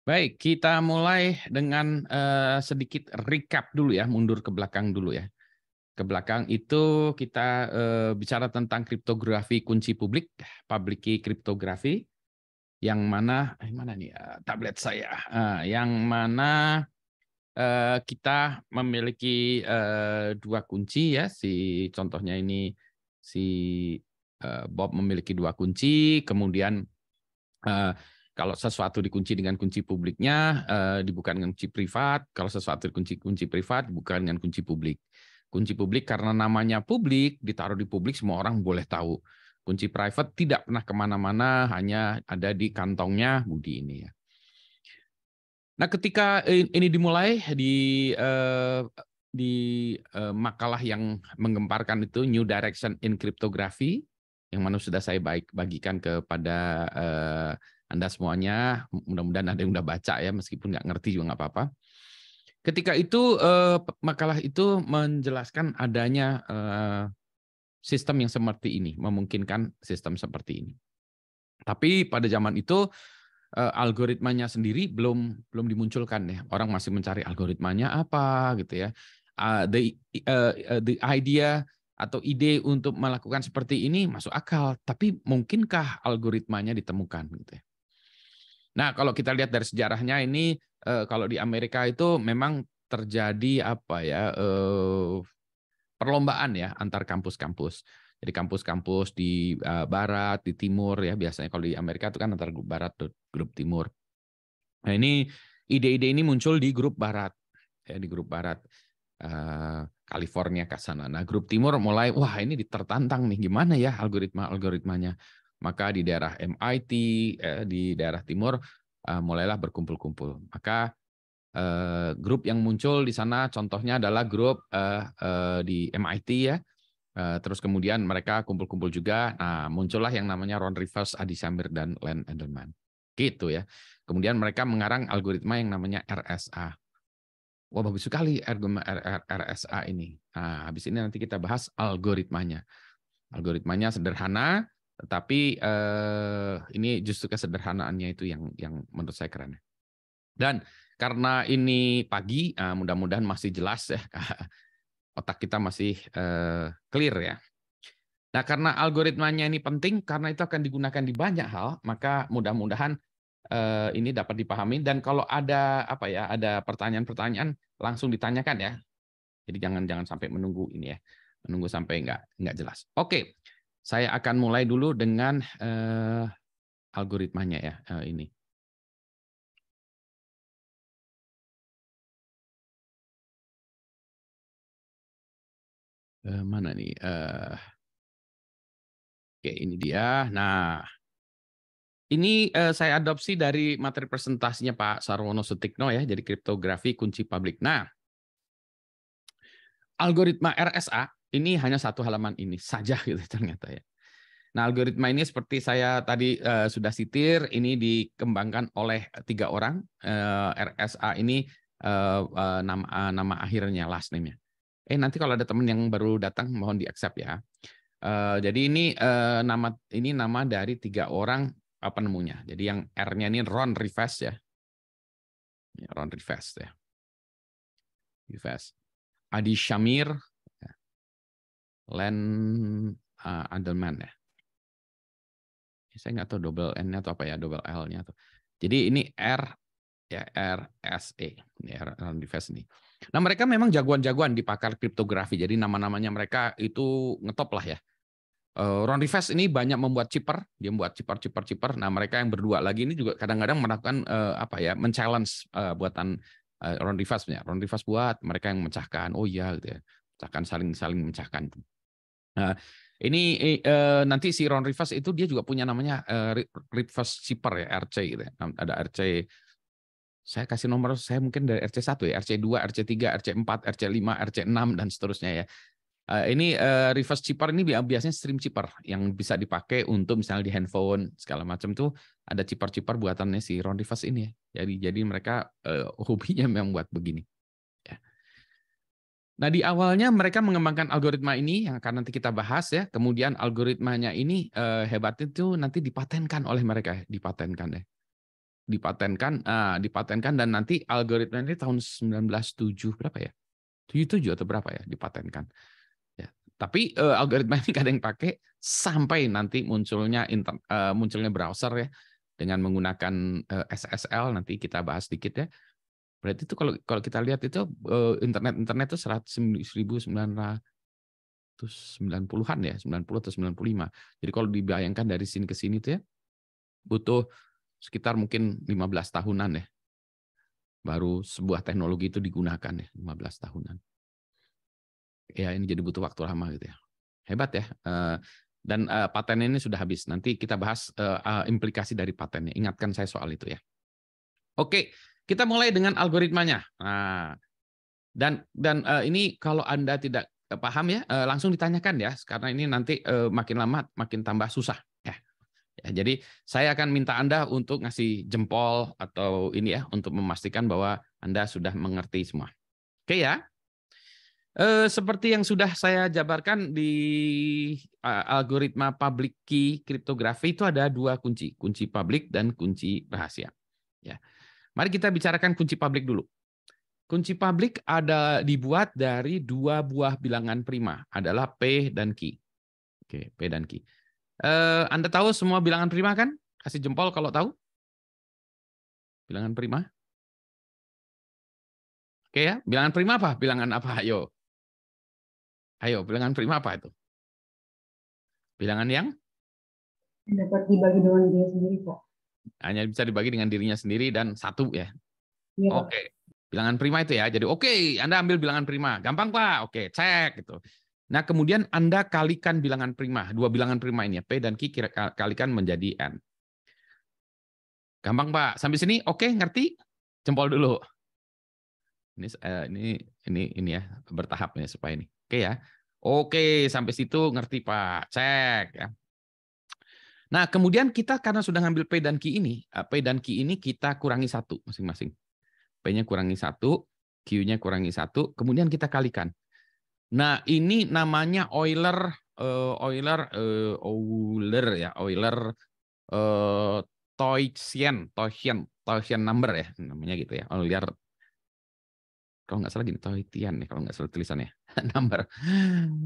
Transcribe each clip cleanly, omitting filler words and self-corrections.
Baik, kita mulai dengan sedikit recap dulu ya, mundur ke belakang dulu ya. Ke belakang itu kita bicara tentang kriptografi kunci publik, public key cryptography, yang mana, mana nih tablet saya, yang mana kita memiliki dua kunci ya, si contohnya ini si Bob memiliki dua kunci, kemudian kalau sesuatu dikunci dengan kunci publiknya, dibuka dengan kunci privat. Kalau sesuatu dikunci kunci privat, dibuka dengan kunci publik. Kunci publik karena namanya publik, ditaruh di publik, semua orang boleh tahu. Kunci private tidak pernah kemana-mana, hanya ada di kantongnya Budi ini ya. Nah, ketika ini dimulai di makalah yang menggemparkan itu New Direction in Cryptography, yang mana sudah saya bagikan kepada Anda semuanya, mudah-mudahan ada yang udah baca ya, meskipun nggak ngerti juga nggak apa-apa. Ketika itu makalah itu menjelaskan adanya sistem yang seperti ini, memungkinkan sistem seperti ini. Tapi pada zaman itu algoritmanya sendiri belum dimunculkan ya. Orang masih mencari algoritmanya apa gitu ya. The idea atau ide untuk melakukan seperti ini masuk akal, tapi mungkinkah algoritmanya ditemukan gitu ya. Nah, kalau kita lihat dari sejarahnya ini kalau di Amerika itu memang terjadi apa ya perlombaan ya antar kampus-kampus. Jadi kampus-kampus di barat, di timur ya, biasanya kalau di Amerika itu kan antar grup barat, grup timur. Nah, ini ide-ide ini muncul di grup barat, ya di grup barat California ke sana. Nah, grup timur mulai wah ini tertantang nih gimana ya algoritmanya. Maka di daerah MIT di daerah timur mulailah berkumpul-kumpul. Maka grup yang muncul di sana contohnya adalah grup di MIT ya. Terus kemudian mereka kumpul-kumpul juga. Nah, muncullah yang namanya Ron Rivers, Adi Samir, dan Len Edelman. Gitu ya. Kemudian mereka mengarang algoritma yang namanya RSA. Wah, bagus sekali RSA ini. Nah, habis ini nanti kita bahas algoritmanya. Algoritmanya sederhana, tetapi ini justru kesederhanaannya itu yang menurut saya keren. Dan karena ini pagi, mudah-mudahan masih jelas ya. Otak kita masih clear ya. Nah, karena algoritmanya ini penting, karena itu akan digunakan di banyak hal, maka mudah-mudahan ini dapat dipahami. Dan kalau ada apa ya, ada pertanyaan-pertanyaan langsung ditanyakan ya. Jadi jangan sampai menunggu ini ya, menunggu sampai nggak jelas. Oke, saya akan mulai dulu dengan algoritmanya ya ini. Mana nih? Oke, ini dia. Nah, ini saya adopsi dari materi presentasinya Pak Sarwono Sutikno ya, jadi kriptografi kunci publik. Nah, algoritma RSA ini hanya satu halaman ini saja gitu ternyata ya. Nah, algoritma ini seperti saya tadi sudah sitir, ini dikembangkan oleh 3 orang. RSA ini nama akhirnya, last name-nya. Nanti kalau ada teman yang baru datang mohon di-accept ya. Jadi ini nama dari 3 orang penemunya. Jadi yang R-nya ini Ron Rivest ya. Ron Rivest ya. Rivest. Adi Shamir, Len Edelman ya. Saya nggak tahu double N-nya atau apa ya, double L-nya tuh. Jadi ini R ya, RSE, ini Ron Rivest ini. Nah, mereka memang jagoan-jagoan di pakar kriptografi. Jadi nama-namanya mereka itu ngetop lah ya. Ron Rivest ini banyak membuat chipper, dia membuat chipper. Nah, mereka yang berdua lagi ini juga kadang-kadang melakukan apa ya, men-challenge buatan Ron Rivest punya. Ron Rivest buat, mereka yang memecahkan. Oh iya gitu ya. Pecahkan saling memecahkan. Nah, ini nanti si Ron Rivest itu dia juga punya namanya Rivest chipper ya, RC gitu ya. Ada RC, saya kasih nomor saya mungkin dari RC1 ya, RC2, RC3, RC4, RC5, RC6 dan seterusnya ya. Ini reverse chipper ini biasanya stream chipper yang bisa dipakai untuk misalnya di handphone segala macam tuh ada chipper buatannya si Ron Rivest ini ya. Jadi mereka hobinya memang buat begini. Ya. Nah, di awalnya mereka mengembangkan algoritma ini yang akan nanti kita bahas ya. Kemudian algoritmanya ini hebatnya tuh nanti dipatenkan oleh mereka, dipatenkan ya. dipatenkan dan nanti algoritma ini tahun 1907 berapa ya? 77 atau berapa ya dipatenkan. Ya. Tapi algoritma ini nggak ada yang pakai sampai nanti munculnya browser ya dengan menggunakan SSL, nanti kita bahas sedikit ya. Berarti itu kalau kita lihat itu internet itu 1990-an ya, 90 atau 95. Jadi kalau dibayangkan dari sini ke sini itu ya butuh sekitar mungkin 15 tahunan ya. Baru sebuah teknologi itu digunakan ya, 15 tahunan. Ya ini jadi butuh waktu lama gitu ya. Hebat ya. Dan paten ini sudah habis. Nanti kita bahas implikasi dari patennya. Ingatkan saya soal itu ya. Oke, kita mulai dengan algoritmanya. Nah, dan ini kalau Anda tidak paham ya, langsung ditanyakan ya, karena ini nanti makin lama makin tambah susah ya. Ya, jadi saya akan minta Anda untuk ngasih jempol atau ini ya untuk memastikan bahwa Anda sudah mengerti semua. Oke ya. Seperti yang sudah saya jabarkan di algoritma public key kriptografi itu ada dua kunci publik dan kunci rahasia. Ya. Mari kita bicarakan kunci publik dulu. Kunci publik dibuat dari dua buah bilangan prima, adalah P dan Q. Oke, P dan Q. Anda tahu semua bilangan prima kan? Kasih jempol kalau tahu. Bilangan prima. Oke ya, bilangan prima apa? Bilangan apa? Ayo, bilangan prima apa itu? Bilangan yang dapat dibagi dengan diri sendiri, Pak. hanya bisa dibagi dengan dirinya sendiri dan satu ya. Iya, Pak. Oke. Bilangan prima itu ya. Jadi oke, Anda ambil bilangan prima. Gampang, Pak. Oke, cek gitu. Nah, kemudian Anda kalikan bilangan prima. Dua bilangan prima ini ya, P dan Q kalikan menjadi N. Gampang, Pak. Sampai sini oke, ngerti? Jempol dulu. Ini ya, bertahap ya supaya ini. Oke ya. Oke, sampai situ ngerti, Pak. Cek ya. Nah, kemudian kita karena sudah ngambil P dan Q ini kita kurangi satu masing-masing. P-nya kurangi satu, Q-nya kurangi satu, kemudian kita kalikan. Nah, ini namanya Euler Toysian number ya, namanya gitu ya. Euler, kalau nggak salah gini, Toysian ya, kalau nggak salah tulisannya. Number.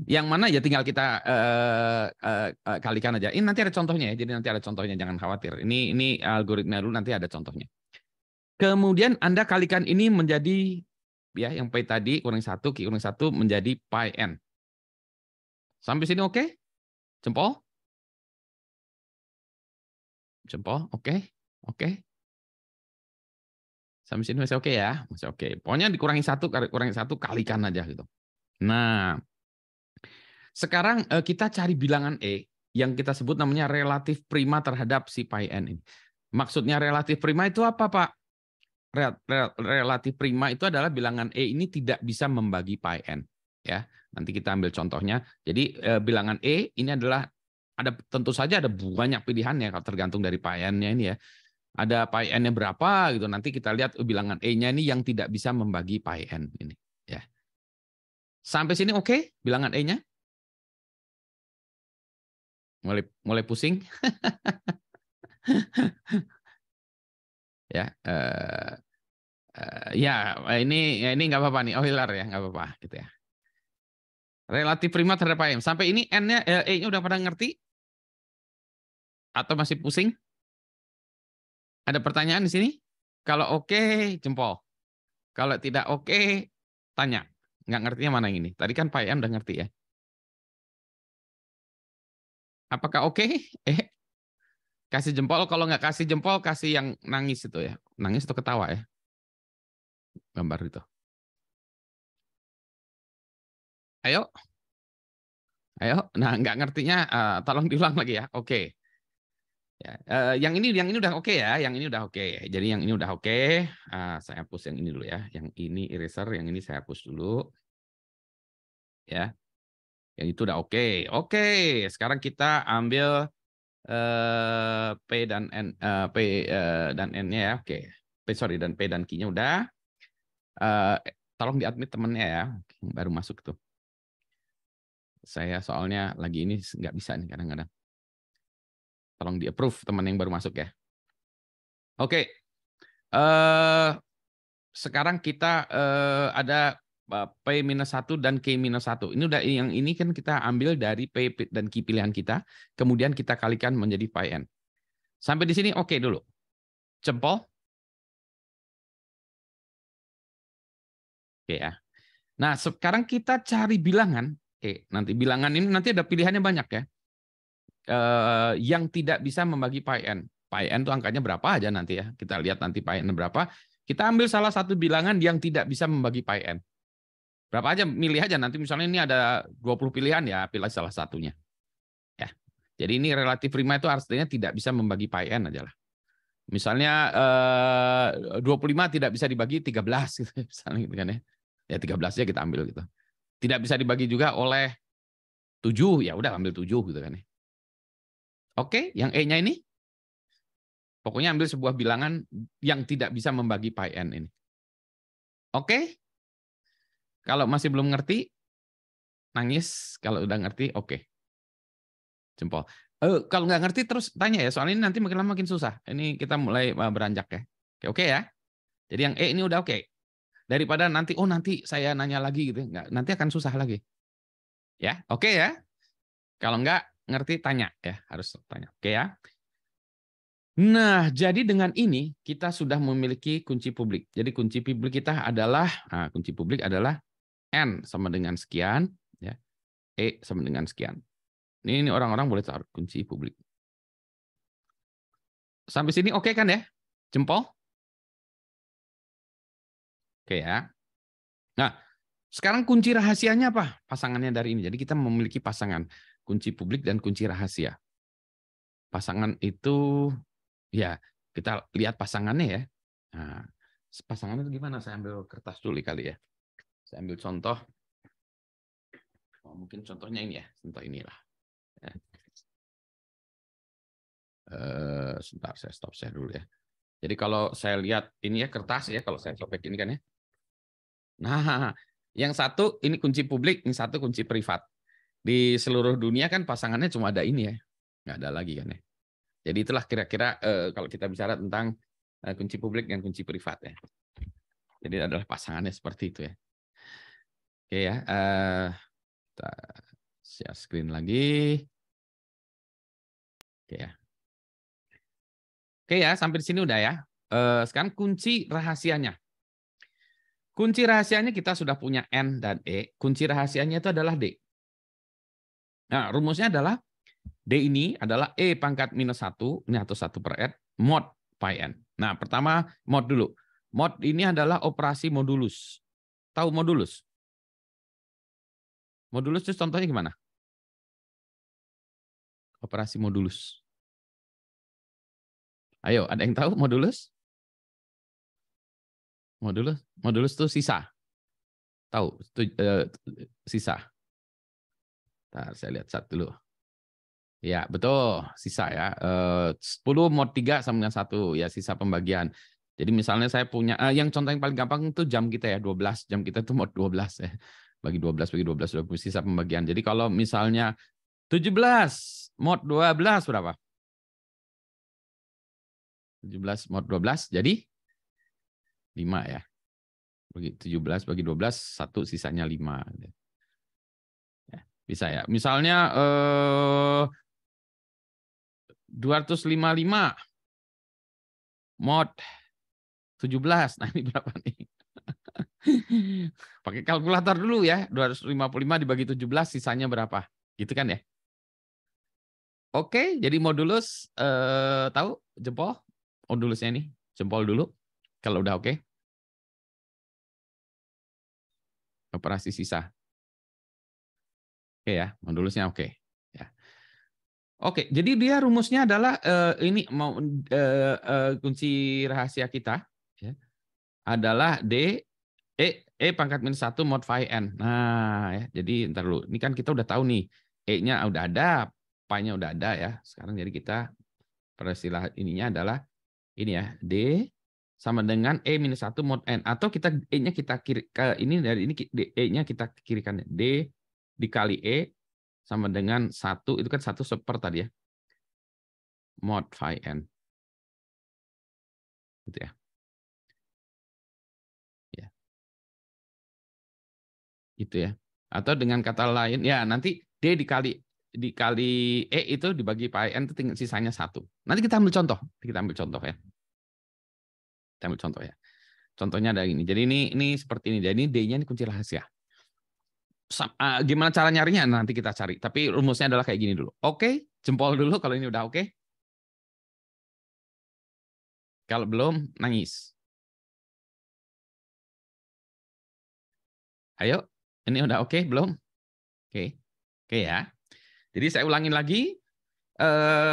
Yang mana ya tinggal kita kalikan aja. Ini nanti ada contohnya ya, jadi nanti ada contohnya, jangan khawatir. Ini algoritma dulu, nanti ada contohnya. Kemudian Anda kalikan ini menjadi ya yang P tadi kurang 1, Q kurang 1 menjadi pi n. Sampai sini oke? Jempol? Jempol, oke? Oke? Sampai sini masih oke ya? Masih oke. Pokoknya dikurangi 1, kalikan aja gitu. Nah, sekarang kita cari bilangan E yang kita sebut namanya relatif prima terhadap si pi n ini. Maksudnya relatif prima itu apa, Pak? Relatif prima itu adalah bilangan E ini tidak bisa membagi pi n. Ya, nanti kita ambil contohnya. Jadi bilangan E ini adalah tentu saja ada banyak pilihannya kalau tergantung dari pi n-nya ini ya. Ada pi n-nya berapa gitu. Nanti kita lihat bilangan E-nya ini yang tidak bisa membagi pi n ini. Ya. Sampai sini oke? Bilangan E-nya? Mulai pusing? Ya. Ya ini nggak apa-apa nih, Euler ya, nggak apa-apa gitu ya. Relatif prima terhadap pi n. Sampai ini n-nya, E-nya udah pada ngerti? Atau masih pusing? Ada pertanyaan di sini? Kalau oke, jempol. Kalau tidak oke, tanya. Nggak ngertinya mana yang ini? Tadi kan Pak Ian udah ngerti ya. Apakah oke? Kasih jempol. Kalau nggak kasih jempol, kasih yang nangis itu ya. Nangis atau ketawa ya. Gambar itu. Ayo. Ayo. Nah, nggak ngertinya, tolong diulang lagi ya. Oke. Ya, yang ini udah oke ya, yang ini udah oke. Jadi yang ini udah oke. Saya hapus yang ini dulu ya. Yang ini eraser, yang ini saya hapus dulu. Ya, yang itu udah oke. Oke, sekarang kita ambil P dan N, dan N-nya ya. Oke, dan P dan Q-nya udah. Tolong di-admit temennya ya, baru masuk tuh. Saya soalnya lagi ini nggak bisa nih kadang-kadang. Tolong di-approve teman yang baru masuk ya. Oke, Sekarang kita ada P-1 dan K-1. Ini udah yang ini kan kita ambil dari P dan Q pilihan kita, kemudian kita kalikan menjadi pi n. Sampai di sini oke dulu. Jempol. Oke ya. Nah, sekarang kita cari bilangan. Oke, nanti bilangan ini nanti ada pilihannya banyak ya. Yang tidak bisa membagi pi n. Pi n itu angkanya berapa aja nanti ya. Kita lihat nanti pi n berapa. Kita ambil salah satu bilangan yang tidak bisa membagi pi n. Berapa aja, milih aja. Nanti misalnya ini ada 20 pilihan ya, pilih salah satunya. Ya. Jadi ini relatif prima itu artinya tidak bisa membagi pi n aja lah. Misalnya 25 tidak bisa dibagi 13 gitu misalnya gitu kan ya. Ya 13-nya kita ambil gitu. Tidak bisa dibagi juga oleh 7, ya udah ambil 7 gitu kan ya. Oke, yang E-nya ini pokoknya ambil sebuah bilangan yang tidak bisa membagi pi n ini. Oke? Kalau masih belum ngerti, nangis. Kalau udah ngerti, oke. Jempol. Kalau nggak ngerti terus tanya ya, soalnya ini nanti makin lama makin susah. Ini kita mulai beranjak ya. Oke ya. Jadi yang E ini udah oke. Daripada nanti, nanti saya nanya lagi gitu. Nggak, nanti akan susah lagi. Ya, oke ya. Kalau nggak ngerti, tanya ya. Harus tanya. Oke ya. Nah, jadi dengan ini kita sudah memiliki kunci publik. Jadi kunci publik kita adalah, kunci publik adalah N sama dengan sekian, ya. E sama dengan sekian. Ini orang-orang boleh taruh kunci publik. Sampai sini oke kan ya? Jempol? Oke ya. Nah, sekarang kunci rahasianya apa? Pasangannya dari ini. Jadi kita memiliki pasangan kunci publik dan kunci rahasia. Pasangan itu ya kita lihat pasangannya ya. Nah, pasangannya itu gimana? Saya ambil kertas dulu kali ya. Saya ambil contoh. Mungkin contohnya ini ya. Contoh inilah. Ya. Sebentar, saya stop share dulu ya. Jadi kalau saya lihat ini ya kertas ya, kalau saya sobek ini kan ya. Nah, yang satu ini kunci publik, yang satu kunci privat. Di seluruh dunia kan pasangannya cuma ada ini ya, nggak ada lagi kan ya. Jadi itulah kira-kira kalau kita bicara tentang kunci publik dan kunci privat ya. Jadi adalah pasangannya seperti itu ya. Oke ya, kita share screen lagi. Oke ya. Oke ya, sampai di sini udah ya. Sekarang kunci rahasianya. Kunci rahasianya kita sudah punya N dan E. Kunci rahasianya itu adalah D. Nah, rumusnya adalah D ini adalah E pangkat minus 1, ini atau 1 per R, mod pi n. Nah, pertama mod dulu. Mod ini adalah operasi modulus. Tahu modulus? Modulus itu contohnya gimana? Operasi modulus. Ayo, ada yang tahu modulus? Modulus itu sisa. Tahu? Itu, sisa. Ntar saya lihat satu dulu. Ya, betul. Sisa ya. 10 mod 3 sama dengan 1. Ya, sisa pembagian. Jadi misalnya saya punya, yang contoh yang paling gampang itu jam kita ya, 12. Jam kita itu mod 12 ya. Bagi 12, sudah sisa pembagian. Jadi kalau misalnya 17 mod 12 berapa? 17 mod 12 jadi 5 ya. Bagi 17 bagi 12, 1 sisanya 5. Ya, bisa ya. Misalnya 255 mod 17. Nah, ini berapa nih? Pakai kalkulator dulu ya. 255 dibagi 17 sisanya berapa? Gitu kan ya? Oke, jadi modulus tahu jempol? Modulusnya ini jempol dulu. Kalau udah oke. Operasi sisa. Oke ya, modulusnya oke. Ya. Oke, jadi dia rumusnya adalah ini mau kunci rahasia kita ya, adalah D E pangkat minus 1 mod phi n. Nah, ya, jadi ntar dulu. Ini kan kita udah tahu nih, E-nya udah ada, pi-nya udah ada ya. Sekarang jadi kita peristilah ininya adalah ini ya, D sama dengan E minus 1 mod n. Atau kita E-nya kita kiri ke ini dari ini E-nya kita kirikan D dikali E sama dengan 1, itu kan 1 seper tadi ya. Mod phi n. Gitu ya. Gitu ya. Atau dengan kata lain, ya nanti D dikali E itu dibagi pi n itu tinggal sisanya 1. Nanti kita ambil contoh. Kita ambil contoh ya. Kita ambil contoh ya. Contohnya ada ini. Jadi ini seperti ini. Jadi D-nya ini kunci rahasia. Gimana cara nyarinya? Nanti kita cari. Tapi rumusnya adalah kayak gini dulu. Oke, jempol dulu kalau ini udah oke. Kalau belum, nangis. Ayo, ini udah oke belum? Oke. Oke ya. Jadi saya ulangin lagi.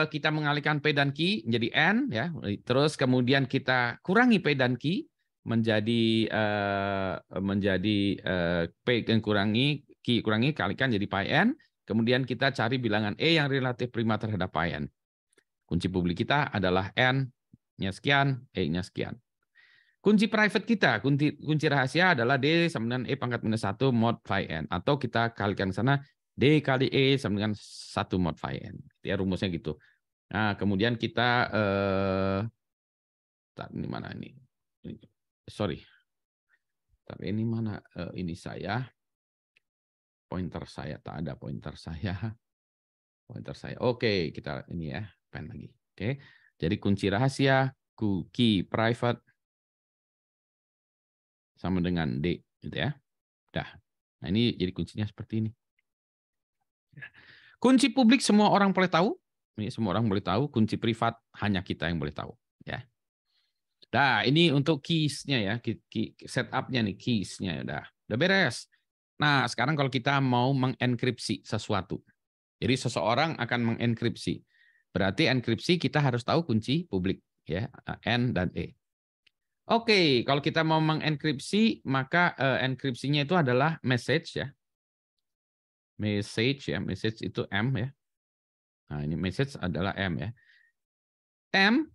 Kita mengalihkan P dan Q menjadi N ya. Terus kemudian kita kurangi P dan Q menjadi P dan Q kurangi kalikan jadi pi n. Kemudian kita cari bilangan E yang relatif prima terhadap pi n. Kunci publik kita adalah N-nya sekian, E-nya sekian. Kunci private kita, kunci rahasia adalah D sama dengan E pangkat minus 1 mod phi n. Atau kita kalikan ke sana, D kali E sama dengan 1 mod phi n. Ya, rumusnya gitu. Nah, kemudian kita, ini mana ini? Sorry. Tapi ini mana? Ini saya. Pointer saya, tak ada pointer saya. Pointer saya. Oke, kita ini ya, pen lagi. Oke. Jadi kunci rahasia, key private, sama dengan D, gitu ya. Dah. Nah, ini jadi kuncinya seperti ini. Kunci publik semua orang boleh tahu. Ini semua orang boleh tahu. Kunci privat hanya kita yang boleh tahu. Ya. Nah, ini untuk keys-nya ya. Setup-nya nih, keys-nya. Udah beres. Nah, sekarang kalau kita mau mengenkripsi sesuatu. Jadi seseorang akan mengenkripsi. Berarti enkripsi kita harus tahu kunci publik. Ya, N dan E. Oke, kalau kita mau mengenkripsi, maka enkripsinya itu adalah message ya. Message ya, message itu M ya. Nah, ini message adalah M ya. M,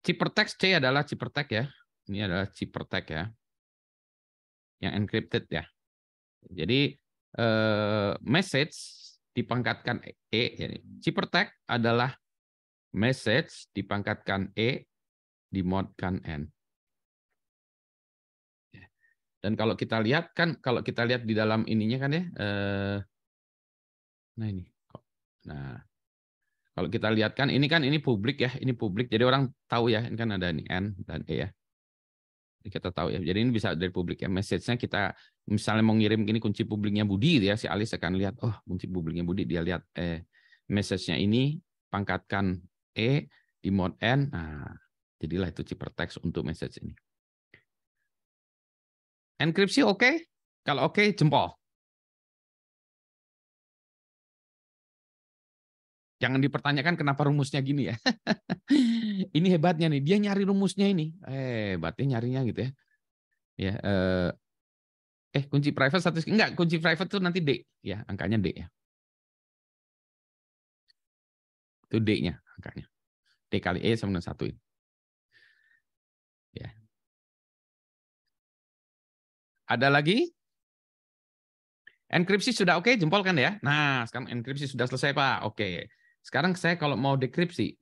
ciphertext C adalah ciphertext ya. Ini adalah ciphertext ya. Yang encrypted ya. Jadi message dipangkatkan E. Ciphertext adalah message dipangkatkan E dimodkan N. Dan kalau kita lihat kan, kalau kita lihat di dalam ininya kan ya, nah ini, nah kalau kita lihat kan ini publik ya, ini publik, jadi orang tahu ya, ini kan ada ini N dan E ya, jadi kita tahu ya, jadi ini bisa dari publik ya, message-nya kita misalnya mau ngirim ini kunci publiknya Budi ya, si Alis akan lihat, oh kunci publiknya Budi, dia lihat message-nya ini pangkatkan E di mod N, nah jadilah itu ciphertext untuk message ini. Enkripsi oke? Kalau oke, jempol. Jangan dipertanyakan kenapa rumusnya gini ya. Ini hebatnya nih, dia nyari rumusnya ini. Hebatnya nyarinya gitu ya. Ya, kunci private status enggak, kunci private itu nanti D ya, angkanya D ya. Itu D-nya angkanya. D kali E sama dengan 1 ini. Ya. Ada lagi? Enkripsi sudah oke, jempol kan ya? Nah, sekarang enkripsi sudah selesai, Pak. Oke. Sekarang saya kalau mau dekripsi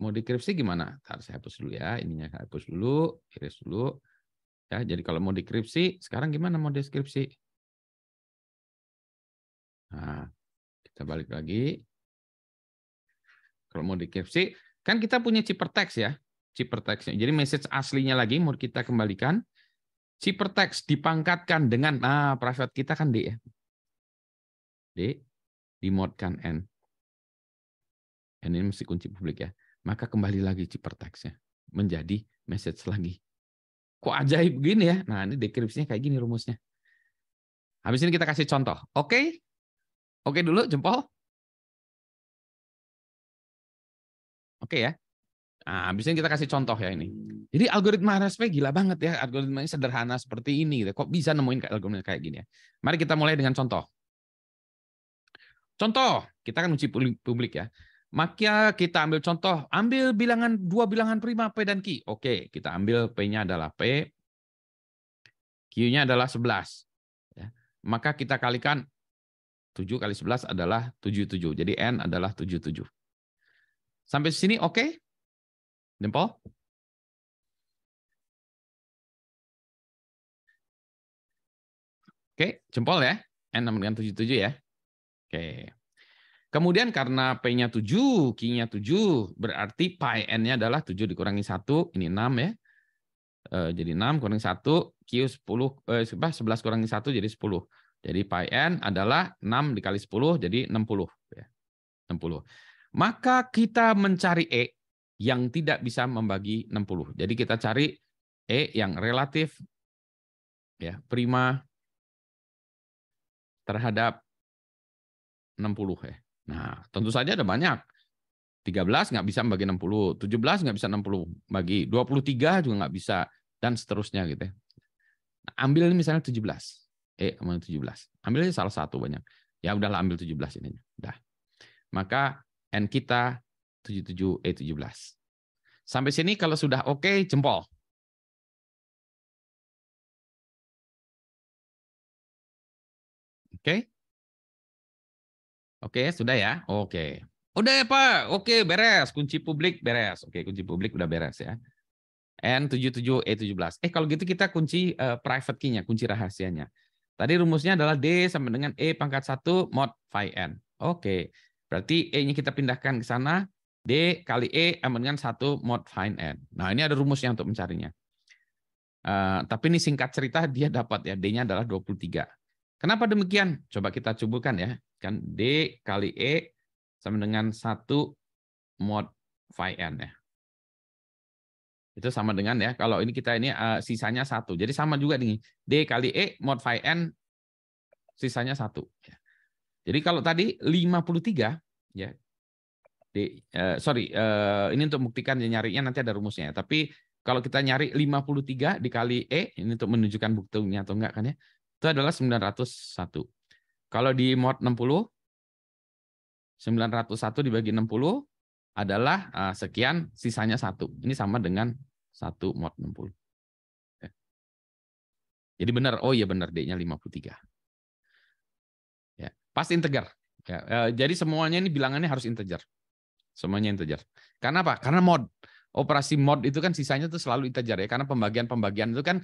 gimana? Ntar saya hapus dulu ya, ininya saya hapus dulu, iris dulu. Ya, jadi kalau mau dekripsi, sekarang gimana mau deskripsi? Nah, kita balik lagi. Kalau mau dekripsi, kan kita punya ciphertext ya, ciphertext. Jadi message aslinya lagi mau kita kembalikan. Ciphertext dipangkatkan dengan private kita kan D ya. D dimodkan N. N ini mesti kunci publik ya. Maka kembali lagi ciphertext-nya menjadi message lagi. Kok ajaib begini ya? Nah, ini dekripsinya kayak gini rumusnya. Habis ini kita kasih contoh. Oke? Oke dulu jempol. Oke ya. Nah, habis ini kita kasih contoh ya ini. Jadi algoritma RSP gila banget ya. Algoritmanya sederhana seperti ini. Gitu. Kok bisa nemuin algoritma kayak gini ya? Mari kita mulai dengan contoh. Contoh, kita kan uji publik ya. Maka kita ambil contoh, ambil dua bilangan prima P dan Q. Oke, kita ambil P-nya adalah P, Q-nya adalah 11. Ya. Maka kita kalikan 7 kali 11 adalah 77. Jadi N adalah 77. Sampai sini oke? Jempol? Oke, jempol ya. N sama dengan 77 ya. Oke. Kemudian karena P-nya 7, Q-nya 7, berarti pi N-nya adalah 7 dikurangi 1, ini 6 ya. Jadi 6 kurangi 1, Q 10, 11 kurangi 1 jadi 10. Jadi pi N adalah 6 dikali 10, jadi 60. Ya. 60. Maka kita mencari E yang tidak bisa membagi 60. Jadi kita cari E yang relatif ya, prima terhadap 60 ya. Nah, tentu saja ada banyak. 13 nggak bisa bagi 60, 17 nggak bisa 60 bagi, 23 juga nggak bisa, dan seterusnya gitu ya. Nah, ambil misalnya 17. Sama 17. Ambil salah satu banyak. Ya udahlah ambil 17 ini. Udah. Maka N kita 77, 17. Sampai sini kalau sudah oke, jempol. Oke? Oke, sudah ya? Oke. Udah ya, Pak. Oke, beres. Kunci publik beres. Oke, kunci publik udah beres ya. N77, E17. Kalau gitu kita kunci private key-nya, kunci rahasianya. Tadi rumusnya adalah D sama dengan E pangkat 1 mod phi N. Oke. Berarti E-nya kita pindahkan ke sana. D kali E sama dengan 1 mod phi N. Nah, ini ada rumusnya untuk mencarinya. Tapi ini singkat cerita dia dapat ya. D-nya adalah 23. Kenapa demikian? Coba kita cobakan ya. Kan D kali E sama dengan 1 mod phi N ya. Itu sama dengan ya, kalau ini kita ini sisanya 1. Jadi sama juga nih, D kali E mod phi N sisanya 1. Jadi kalau tadi 53 ya, ini untuk membuktikan nyarinya nanti ada rumusnya. Tapi kalau kita nyari 53 dikali E, ini untuk menunjukkan buktinya atau enggak kan ya, itu adalah 901. Kalau di mod 60, 901 dibagi 60 adalah sekian, sisanya 1. Ini sama dengan 1 mod 60. Jadi benar, oh iya benar D-nya 53. Ya, pasti integer. Ya, jadi semuanya ini bilangannya harus integer. Semuanya integer. Karena apa? Karena mod. Operasi mod itu kan sisanya itu selalu integer ya, karena pembagian-pembagian itu kan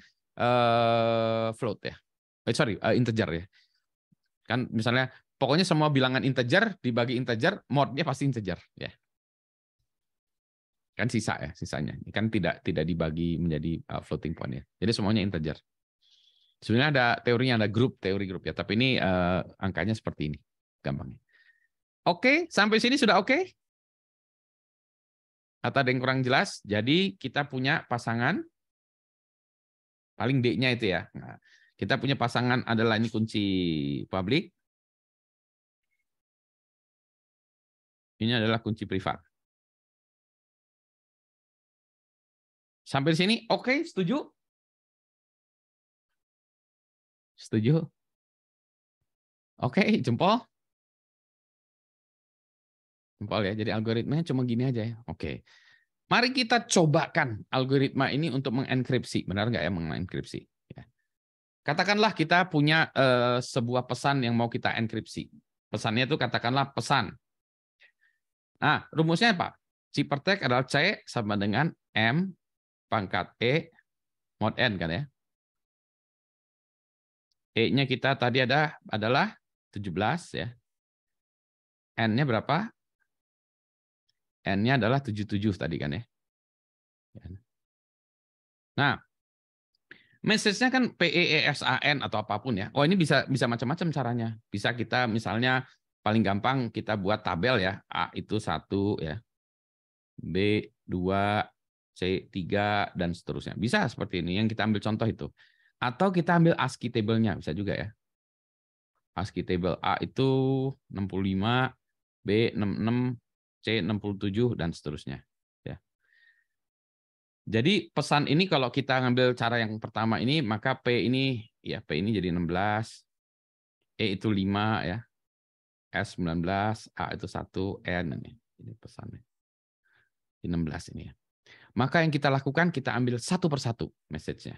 float ya. Integer ya. Kan misalnya pokoknya semua bilangan integer dibagi integer, modnya pasti integer ya. Kan sisa ya, sisanya. Kan tidak dibagi menjadi floating point ya. Jadi semuanya integer. Sebenarnya ada teorinya, ada teori grup ya, tapi ini angkanya seperti ini, gampangnya. Oke, sampai sini sudah oke? Atau ada yang kurang jelas? Jadi kita punya pasangan, paling D-nya itu ya. Nah, kita punya pasangan adalah ini kunci publik. Ini adalah kunci privat. Sampai sini oke, setuju? Setuju? Oke, jempol. Jempol ya. Jadi algoritmanya cuma gini aja ya. Oke. Mari kita cobakan algoritma ini untuk mengenkripsi. Benar nggak ya mengenkripsi? Ya. Katakanlah kita punya sebuah pesan yang mau kita enkripsi. Pesannya itu katakanlah pesan. Nah, rumusnya apa? Ciphertext adalah C sama dengan M pangkat E mod N kan ya. E-nya kita tadi adalah 17 ya. N-nya berapa? N-nya adalah 77 tadi kan ya. Nah, message-nya kan PEESAN atau apapun ya. Oh, ini bisa macam-macam caranya. Bisa kita misalnya paling gampang kita buat tabel ya. A itu 1 ya. B 2, C 3 dan seterusnya. Bisa seperti ini yang kita ambil contoh itu. Atau kita ambil ASCII table-nya bisa juga ya. ASCII table A itu 65, B 66, C 67 dan seterusnya. Ya. Jadi pesan ini kalau kita ngambil cara yang pertama ini, maka P ini jadi 16, E itu 5 ya, S 19, A itu 1, N ini pesannya. Di 16 ini ya. Maka yang kita lakukan kita ambil satu persatu message-nya.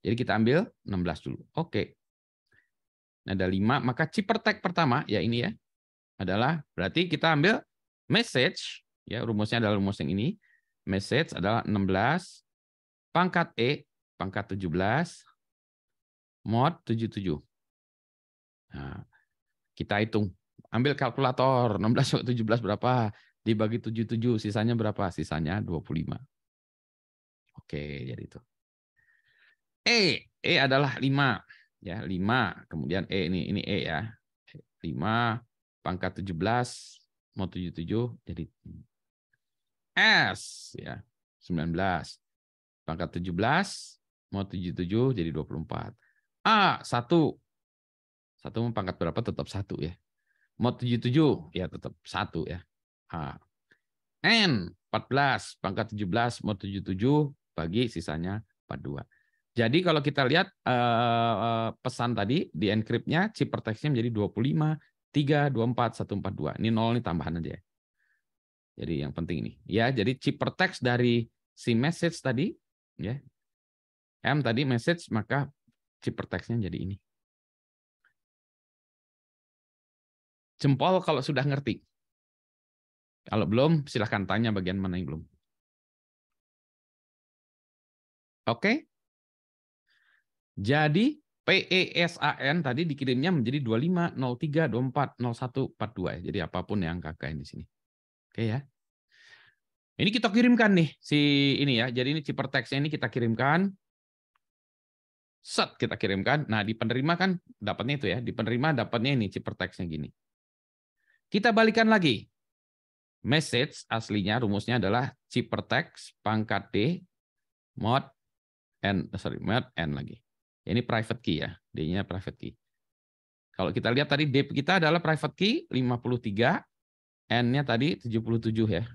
Jadi kita ambil 16 dulu. Oke. Nah, ada 5, maka ciphertext pertama ya ini ya adalah berarti kita ambil message ya, rumusnya adalah rumus yang ini. Message adalah 16 pangkat E pangkat 17 mod 77. Nah, Kita hitung. Ambil kalkulator. 16 sampai 17 berapa? Dibagi 77, sisanya berapa? Sisanya 25. Oke, jadi itu. E adalah 5. Ya, 5. Kemudian ini E ya. 5 pangkat 17 mau 77 jadi S ya. 19 pangkat 17 mau 77 jadi 24. A 1 pangkat berapa tetap 1 ya. Mau 77 ya tetap 1 ya. A. N 14 pangkat 17 mau 77 bagi sisanya 42. Jadi kalau kita lihat pesan tadi di encrypt-nya ciphertext-nya menjadi 25 3 24 142. Ini 0 ini tambahan aja ya. Jadi yang penting ini ya, jadi ciphertext dari si message tadi ya. M tadi message, maka ciphertext-nya jadi ini. Jempol kalau sudah ngerti. Kalau belum, silahkan tanya bagian mana yang belum. Oke? Jadi PESAN tadi dikirimnya menjadi 25, 03, 24, 01, 42. Jadi apapun yang kakak di sini. Oke ya. Ini kita kirimkan nih si ini ya. Jadi ini ciphertext-nya ini kita kirimkan. Set kita kirimkan. Nah, di penerima kan dapatnya itu ya. Di penerima dapatnya ini ciphertext-nya gini. Kita balikan lagi. Message aslinya rumusnya adalah ciphertext pangkat D mod n lagi. Ini private key ya. D-nya private key. Kalau kita lihat tadi D kita adalah private key 53, N-nya tadi 77 ya.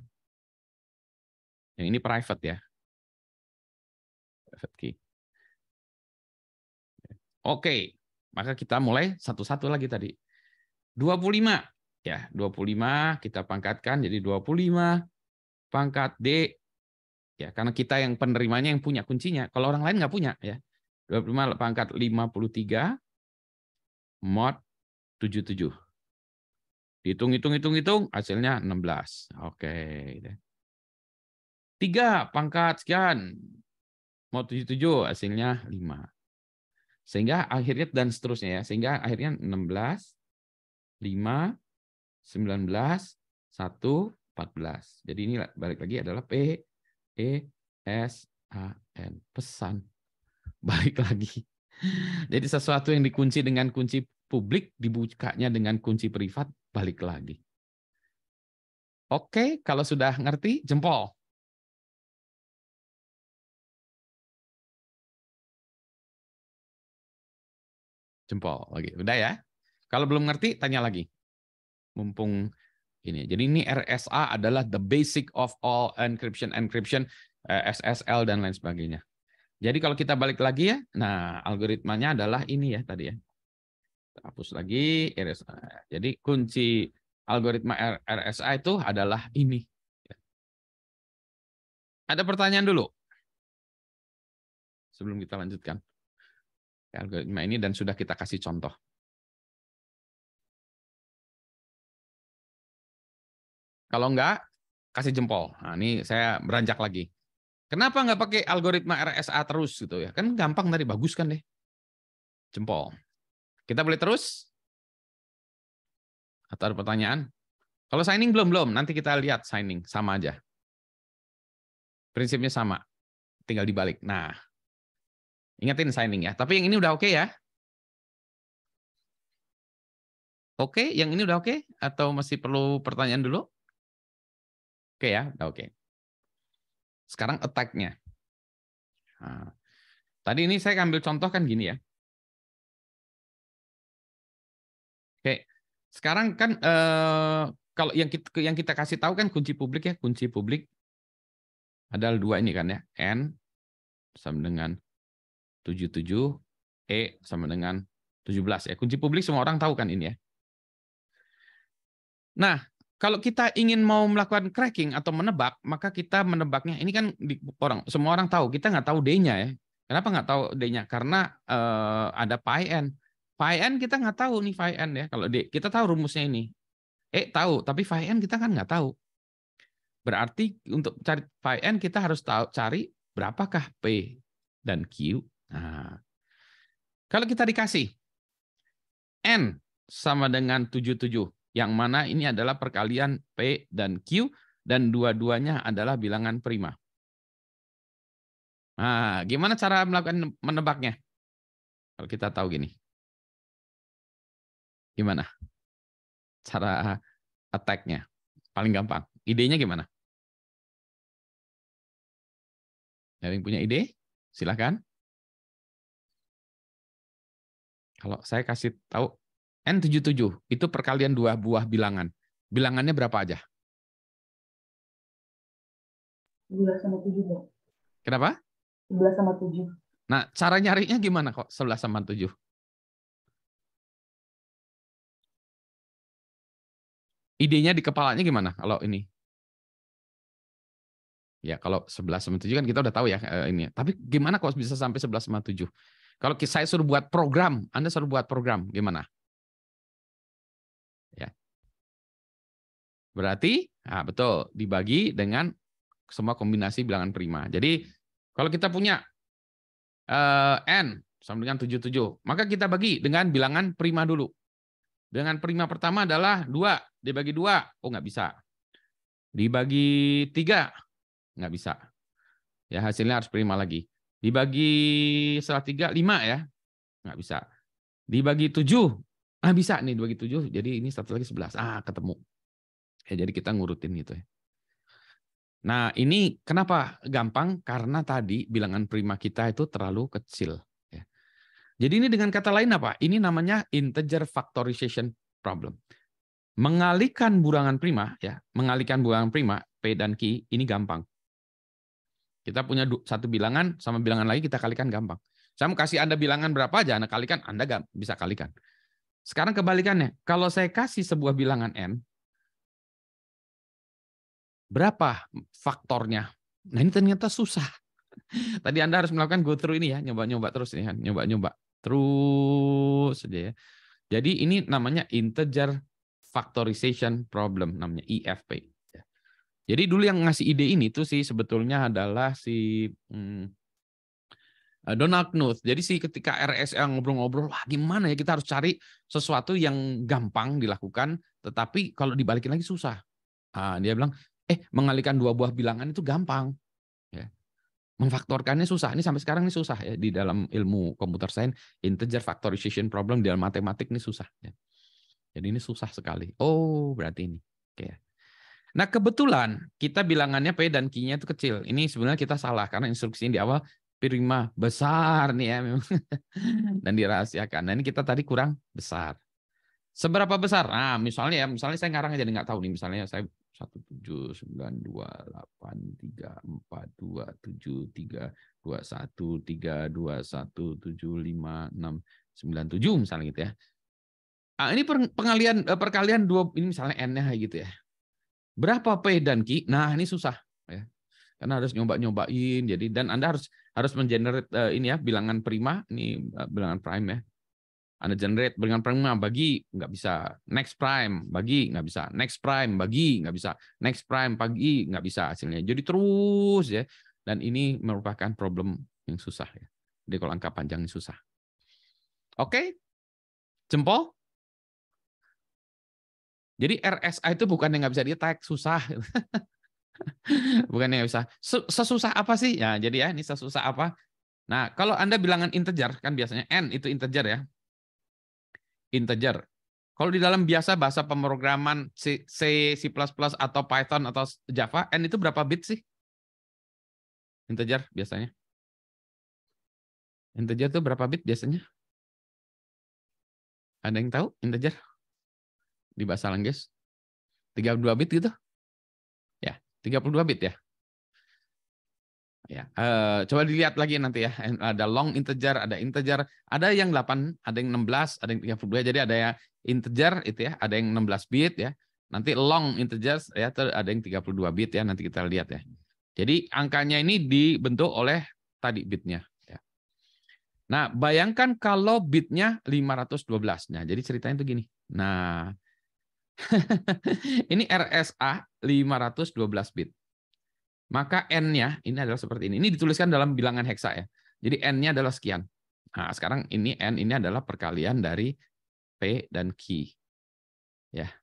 Yang ini private ya. Private key. Oke, maka kita mulai satu-satu lagi tadi. 25 ya, 25 kita pangkatkan jadi 25 pangkat D ya, karena kita yang penerimanya yang punya kuncinya. Kalau orang lain nggak punya ya. 25 pangkat 53 mod 77. Hitung hasilnya 16. Oke. 3 pangkat sekian mod 77 hasilnya 5. Sehingga akhirnya dan seterusnya ya. Sehingga akhirnya 16 5 19 1 14. Jadi ini balik lagi adalah P E S A N, pesan. Balik lagi. Jadi sesuatu yang dikunci dengan kunci publik dibukanya dengan kunci privat, balik lagi. Oke, kalau sudah ngerti jempol. Jempol lagi. Udah ya. Kalau belum ngerti tanya lagi. Mumpung ini. Jadi ini RSA adalah the basic of all encryption, SSL dan lain sebagainya. Jadi kalau kita balik lagi ya, nah algoritmanya adalah ini ya tadi ya. Hapus lagi RSA. Jadi kunci algoritma RSA itu adalah ini. Ada pertanyaan dulu sebelum kita lanjutkan algoritma ini dan sudah kita kasih contoh. Kalau enggak, kasih jempol. Nah, ini saya beranjak lagi. Kenapa nggak pakai algoritma RSA terus gitu ya? Kan gampang tadi, bagus kan deh. Jempol. Kita boleh terus? Atau ada pertanyaan? Kalau signing belum. Nanti kita lihat signing. Sama aja. Prinsipnya sama. Tinggal dibalik. Nah, ingetin signing ya. Tapi yang ini udah oke ya? Oke, yang ini udah oke? Atau masih perlu pertanyaan dulu? Oke ya, udah oke. Sekarang attack-nya. Nah, tadi ini saya ambil contoh kan gini ya. Oke, sekarang kan kalau yang kita kasih tahu kan kunci publik ya, kunci publik adalah 2 ini kan ya, N sama dengan 77, E sama dengan 17 ya. Kunci publik semua orang tahu kan ini ya. Nah, kalau kita ingin mau melakukan cracking atau menebak, maka kita menebaknya ini kan semua orang tahu, kita nggak tahu D-nya ya. Kenapa nggak tahu D-nya? Karena ada PyN. PyN kita nggak tahu nih PyN ya. Kalau D, kita tahu rumusnya ini. Tahu, tapi PyN kita kan nggak tahu. Berarti untuk cari PyN kita harus cari berapakah P dan Q. Nah, kalau kita dikasih N sama dengan 77. Yang mana ini adalah perkalian P dan Q, dan dua-duanya adalah bilangan prima. Nah, gimana cara melakukan menebaknya? Kalau kita tahu gini. Gimana cara attack-nya? Paling gampang. Idenya gimana? Ada yang punya ide? Silahkan. Kalau saya kasih tahu, N77 itu perkalian dua buah bilangan. Bilangannya berapa aja? 11 sama 7, Pak. Kenapa? 11 sama 7. Nah, cara nyarinya gimana kok 11 sama 7? Idenya di kepalanya gimana kalau ini? Ya, kalau 11 sama 7 kan kita udah tahu ya ini. Tapi gimana kok bisa sampai 11 sama 7? Kalau saya suruh buat program, Anda suruh buat program, gimana? Ya. Berarti, nah betul, dibagi dengan semua kombinasi bilangan prima. Jadi, kalau kita punya N sama dengan 77, maka kita bagi dengan bilangan prima dulu. Dengan prima pertama adalah 2, dibagi 2, oh nggak bisa. Dibagi 3, nggak bisa. Ya, hasilnya harus prima lagi. Dibagi setelah 3, 5 ya. Nggak bisa. Dibagi 7, bisa nih dibagi 7, jadi ini satu lagi 11. Ketemu. Ya, jadi kita ngurutin gitu ya. Nah, ini kenapa gampang? Karena tadi bilangan prima kita itu terlalu kecil. Ya. Jadi ini dengan kata lain apa? Ini namanya integer factorization problem. Mengalihkan bilangan prima, ya, mengalihkan bilangan prima P dan Q ini gampang. Kita punya satu bilangan sama bilangan lagi kita kalikan gampang. Saya mau kasih Anda bilangan berapa aja, Anda kalikan, Anda bisa kalikan. Sekarang kebalikannya, kalau saya kasih sebuah bilangan N, berapa faktornya? Nah ini ternyata susah. Tadi Anda harus melakukan go through ini ya, nyoba-nyoba terus ya, nyoba-nyoba terus saja ya. Jadi ini namanya integer factorization problem, namanya IFP. Jadi dulu yang ngasih ide ini tuh sih sebetulnya adalah si Donald Knuth. Jadi sih ketika RSA ngobrol-ngobrol, wah gimana ya kita harus cari sesuatu yang gampang dilakukan, tetapi kalau dibalikin lagi susah. Dia bilang, mengalihkan dua buah bilangan itu gampang. Ya. Memfaktorkannya susah. Ini sampai sekarang ini susah ya di dalam ilmu computer science, integer factorization problem di dalam matematik ini susah. Ya. Jadi ini susah sekali. Oh berarti ini. Oke. Nah kebetulan kita bilangannya P dan Q-nya itu kecil. Ini sebenarnya kita salah karena instruksinya di awal prima besar nih ya memang dan dirahasiakan. Nah ini kita tadi kurang besar. Seberapa besar? Nah misalnya saya ngarang aja nggak tahu nih. Misalnya saya 17928321321321757 misalnya gitu ya. Ini perkalian dua ini misalnya N-nya gitu ya. Berapa P dan Q? Nah, ini susah ya. Karena harus nyoba-nyobain jadi dan Anda harus mengenerate ini ya bilangan prima, ini bilangan prime ya. Anda generate bilangan prima bagi nggak bisa, next prime bagi nggak bisa, next prime bagi nggak bisa, next prime bagi nggak bisa hasilnya. Jadi terus ya. Dan ini merupakan problem yang susah ya. Jadi kalau angka panjang ini susah. Oke. Jempol? Jadi RSA itu bukan yang nggak bisa di-tag, susah. Bukan yang nggak bisa. Sesusah apa sih? Ya, jadi ya, ini sesusah apa? Nah, kalau Anda bilangan integer, kan biasanya N itu integer ya. Integer. Kalau di dalam biasa bahasa pemrograman C, C++, atau Python, atau Java, N itu berapa bit sih? Integer biasanya. Integer itu berapa bit biasanya? Ada yang tahu integer? Di bahasa Inggris? 32 bit gitu? Ya, 32 bit ya. Ya, coba dilihat lagi nanti ya. Ada long integer, ada integer, ada yang 8, ada yang 16, ada yang 32. Jadi ada yang integer itu ya, ada yang 16 bit ya. Nanti long integers ya, ada yang 32 bit ya, nanti kita lihat ya. Jadi angkanya ini dibentuk oleh tadi bitnya ya. Nah, bayangkan kalau bitnya 512. Nah, jadi ceritanya itu gini. Nah, ini RSA 512 bit. Maka N-nya ini adalah seperti ini. Ini dituliskan dalam bilangan heksa ya. Jadi N-nya adalah sekian. Nah, sekarang ini N ini adalah perkalian dari P dan Q. Ya.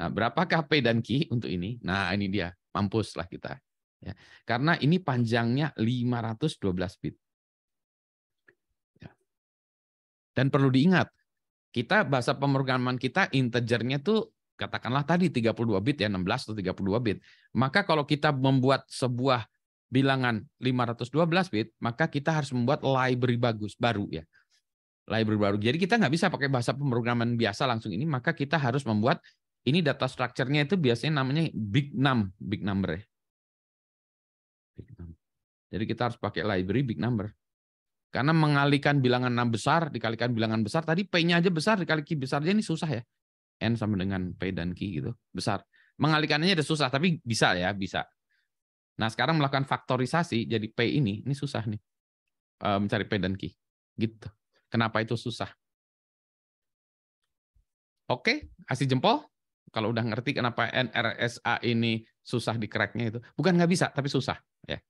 Nah, berapakah P dan Q untuk ini? Nah, ini dia. Mampuslah kita. Ya. Karena ini panjangnya 512 bit. Ya. Dan perlu diingat, kita bahasa pemrograman kita integernya tuh katakanlah tadi 32 bit ya, 16 atau 32 bit. Maka kalau kita membuat sebuah bilangan 512 bit, maka kita harus membuat library baru ya. Library baru. Jadi kita nggak bisa pakai bahasa pemrograman biasa langsung ini, maka kita harus membuat ini data structure-nya itu biasanya namanya big number ya. Big number. Jadi kita harus pakai library big number. Karena mengalihkan bilangan 6 besar dikalikan bilangan besar, tadi P-nya aja besar dikali Q besar aja ini susah ya. N sama dengan P dan Q gitu, besar. Mengalihkannya udah susah, tapi bisa ya, bisa. Nah, sekarang melakukan faktorisasi jadi P ini susah nih. Mencari P dan Q. Gitu. Kenapa itu susah? Oke, kasih jempol. Kalau udah ngerti kenapa NRSA ini susah di crack-nya itu. Bukan nggak bisa, tapi susah. Ya.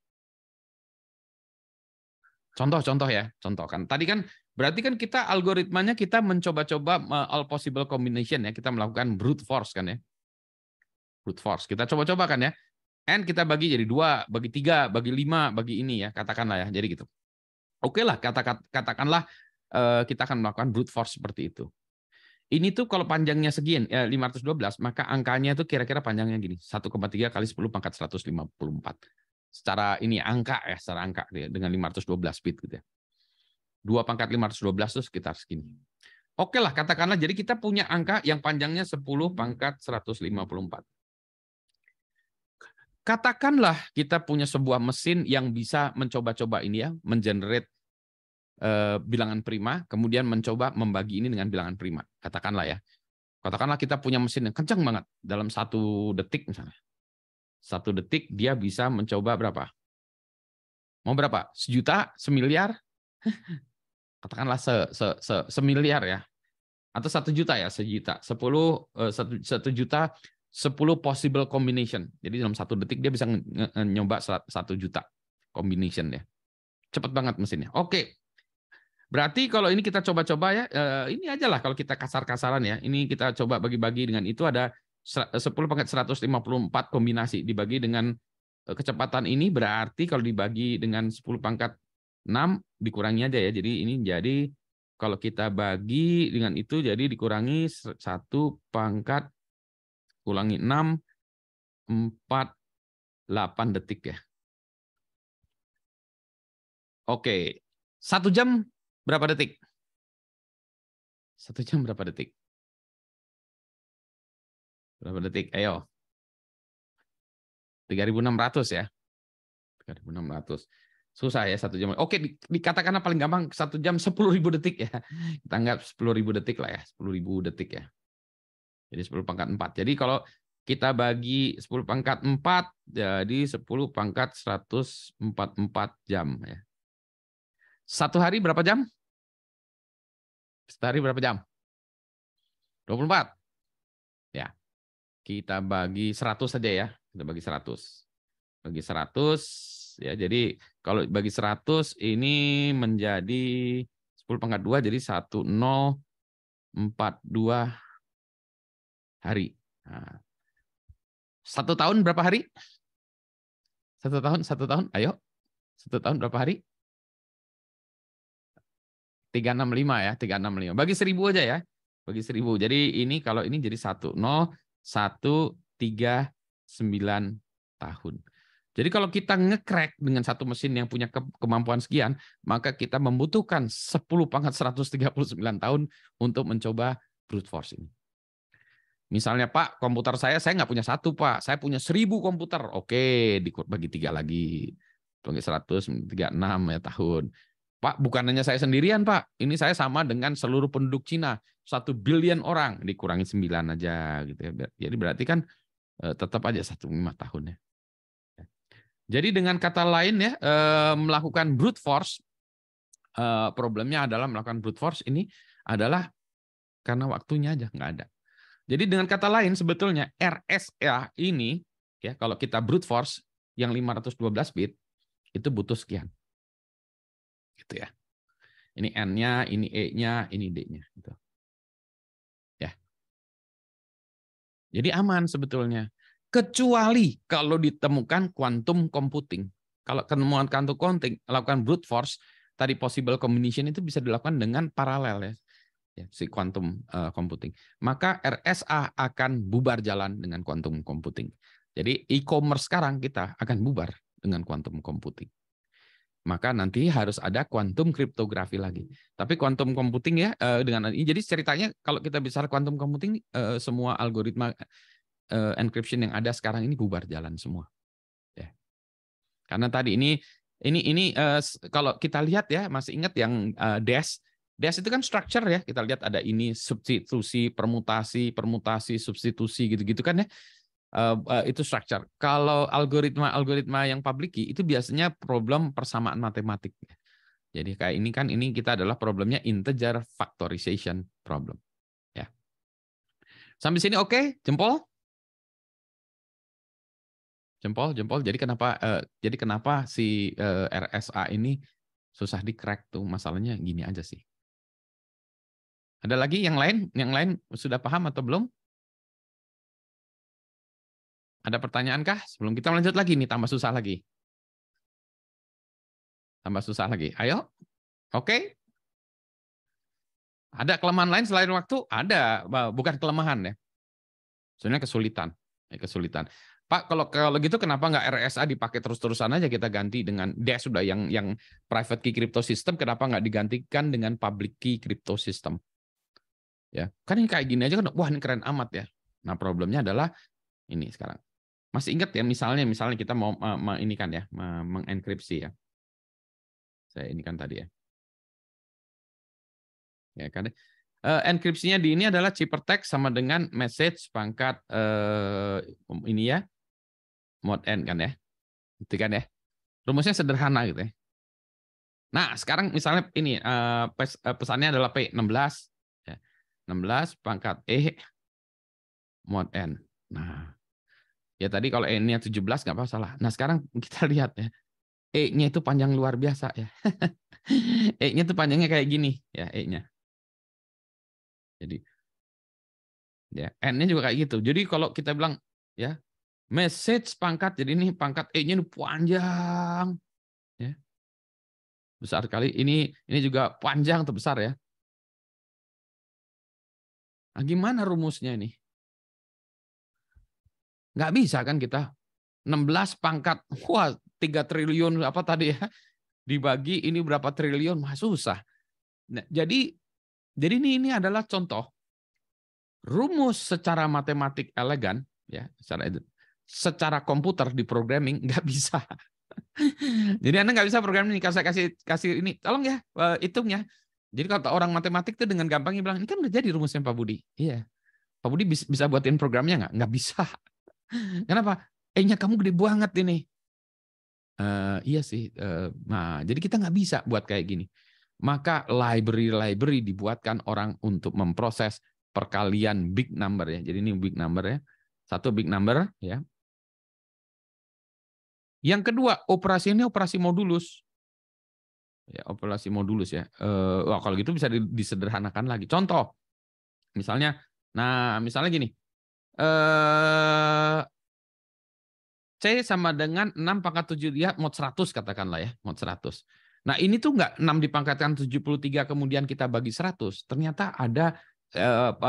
Contoh ya, contoh kan. Tadi kan berarti kan kita algoritmanya kita mencoba-coba all possible combination ya. Kita melakukan brute force kan ya. Brute force. Kita coba-coba kan ya. N kita bagi jadi 2, bagi 3, bagi 5, bagi ini ya, katakanlah ya. Jadi gitu. Oke lah, katakanlah kita akan melakukan brute force seperti itu. Ini tuh kalau panjangnya sekian, 512, maka angkanya itu kira-kira panjangnya gini, 1,3 kali 10 pangkat 154. Secara ini angka ya, secara angka dengan 512 bit gitu ya. 2 pangkat 512 itu sekitar segini. Oke lah, katakanlah jadi kita punya angka yang panjangnya 10 pangkat 154. Katakanlah kita punya sebuah mesin yang bisa mencoba-coba ini ya, mengenerate bilangan prima, kemudian mencoba membagi ini dengan bilangan prima. Katakanlah ya. Katakanlah kita punya mesin yang kencang banget dalam 1 detik misalnya. 1 detik dia bisa mencoba berapa? Mau berapa? 1 juta? 1 miliar? Katakanlah semiliar ya. Atau 1 juta ya, 1 juta. 1 juta 10 possible combination. Jadi dalam 1 detik dia bisa nyoba 1 juta combination ya. Cepat banget mesinnya. Oke. Berarti kalau ini kita coba-coba ya, ini aja lah kalau kita kasar-kasaran ya. Ini kita coba bagi-bagi dengan itu ada 10 pangkat 154 kombinasi dibagi dengan kecepatan ini berarti kalau dibagi dengan 10 pangkat 6 dikurangi aja ya. Jadi ini jadi kalau kita bagi dengan itu jadi dikurangi 1 pangkat kurangi 6 48 detik ya. Oke. 1 jam berapa detik? 1 jam berapa detik? Berapa detik? Ayo. 3.600 ya. 3.600. Susah ya 1 jam. Oke, dikatakan paling gampang 1 jam 10.000 detik ya. Kita anggap 10.000 detik lah ya. 10.000 detik ya. Jadi 10 pangkat 4. Jadi kalau kita bagi 10 pangkat 4, jadi 10 pangkat 144 jam ya. 1 hari berapa jam? 1 hari berapa jam? 24. Ya. Kita bagi 100 saja ya. Kita bagi 100. Bagi 100 ya. Jadi kalau bagi 100 ini menjadi 10 pangkat 2 jadi 1042 hari. Nah, 1 tahun berapa hari? 1 tahun, ayo. 1 tahun berapa hari? 365 ya, 365. Bagi 1000 aja ya. Bagi 1000. Jadi ini kalau ini jadi 10139 tahun. Jadi kalau kita nge-crack dengan satu mesin yang punya kemampuan sekian, maka kita membutuhkan 10 pangkat 139 tahun untuk mencoba brute force ini. Misalnya, Pak, komputer saya nggak punya 1, Pak. Saya punya 1000 komputer. Oke, bagi 3 lagi. Bagi 136 ya tahun. Pak, bukan hanya saya sendirian, Pak. Ini saya sama dengan seluruh penduduk Cina. 1 billion orang. Dikurangi 9 aja. Gitu ya. Jadi berarti kan tetap aja 15 tahun ya. Jadi dengan kata lain ya, melakukan brute force, problemnya adalah melakukan brute force ini adalah karena waktunya aja nggak ada. Jadi dengan kata lain sebetulnya RSA ini ya kalau kita brute force yang 512 bit itu butuh sekian. Gitu ya. Ini N-nya, ini E-nya, ini D-nya. Gitu. Ya. Jadi aman sebetulnya. Kecuali kalau ditemukan quantum computing. Kalau ketemuan quantum computing, lakukan brute force, tadi possible combination itu bisa dilakukan dengan paralel ya, si quantum computing. Maka RSA akan bubar jalan dengan quantum computing. Jadi e-commerce sekarang kita akan bubar dengan quantum computing. Maka nanti harus ada quantum kriptografi lagi. Tapi quantum computing ya dengan ini, jadi ceritanya kalau kita bicara quantum computing, semua algoritma encryption yang ada sekarang ini bubar jalan semua. Ya. Karena tadi ini kalau kita lihat ya, masih ingat yang DES itu kan structure ya. Kita lihat ada ini substitusi, permutasi, substitusi gitu-gitu kan ya. Itu structure. Kalau algoritma yang public key itu biasanya problem persamaan matematik. Jadi kayak ini kita adalah problemnya integer factorization problem. Ya. Sampai sini oke? Jempol? Jempol. Jadi kenapa si RSA ini susah di-crack tuh? Masalahnya gini aja sih. Ada lagi yang lain? Yang lain sudah paham atau belum? Ada pertanyaan kah? Sebelum kita lanjut lagi nih, tambah susah lagi. Ayo. Oke. Ada kelemahan lain selain waktu? Ada, bukan kelemahan ya. Sebenarnya kesulitan. Pak, kalau gitu kenapa nggak RSA dipakai terus-terusan aja, kita ganti dengan DES sudah yang private key crypto system, kenapa nggak digantikan dengan public key crypto system? Ya, kan ini kayak gini aja kan, wah ini keren amat ya. Nah, problemnya adalah ini sekarang. Masih ingat ya, misalnya kita mau ini kan ya, mengenkripsi ya. Saya ini kan tadi ya. Ya kan. Enkripsinya di ini adalah ciphertext sama dengan message pangkat ini ya, mod n kan ya. Itu kan ya. Rumusnya sederhana gitu ya. Nah, sekarang misalnya ini pesannya adalah P16 ya. 16 pangkat E mod n. Nah, ya tadi kalau E-nya 17 nggak masalah. Nah, sekarang kita lihat ya. E-nya itu panjang luar biasa ya. E-nya itu panjangnya kayak gini ya, E-nya. Jadi ya, N-nya juga kayak gitu. Jadi kalau kita bilang ya, message pangkat, jadi ini pangkat E-nya ini panjang ya. Besar kali. Ini juga panjang atau besar ya. Nah, gimana rumusnya ini? Nggak bisa kan kita 16 pangkat, wah 3 triliun apa tadi ya, dibagi ini berapa triliun, mah susah. Nah, jadi ini adalah contoh rumus secara matematik elegan ya, secara komputer di programming nggak bisa. Jadi Anda nggak bisa programming, saya kasih ini, tolong ya hitung ya. Jadi kalau orang matematik itu dengan gampangnya bilang, ini kan udah jadi rumusnya Pak Budi. Iya. Pak Budi bisa buatin programnya nggak? Nggak bisa. Kenapa? E-nya kamu gede banget ini. Iya sih. Nah, jadi kita nggak bisa buat kayak gini. Maka library dibuatkan orang untuk memproses perkalian big number ya. Jadi ini big number ya. Satu big number ya. Yang kedua, operasi modulus. Ya, operasi modulus ya. Wah, kalau gitu bisa disederhanakan lagi. Contoh, misalnya gini. C sama dengan 6 pangkat 7 dia mod 100 katakanlah ya, mod 100. Nah, ini tuh nggak 6 dipangkatkan 73 kemudian kita bagi 100. Ternyata ada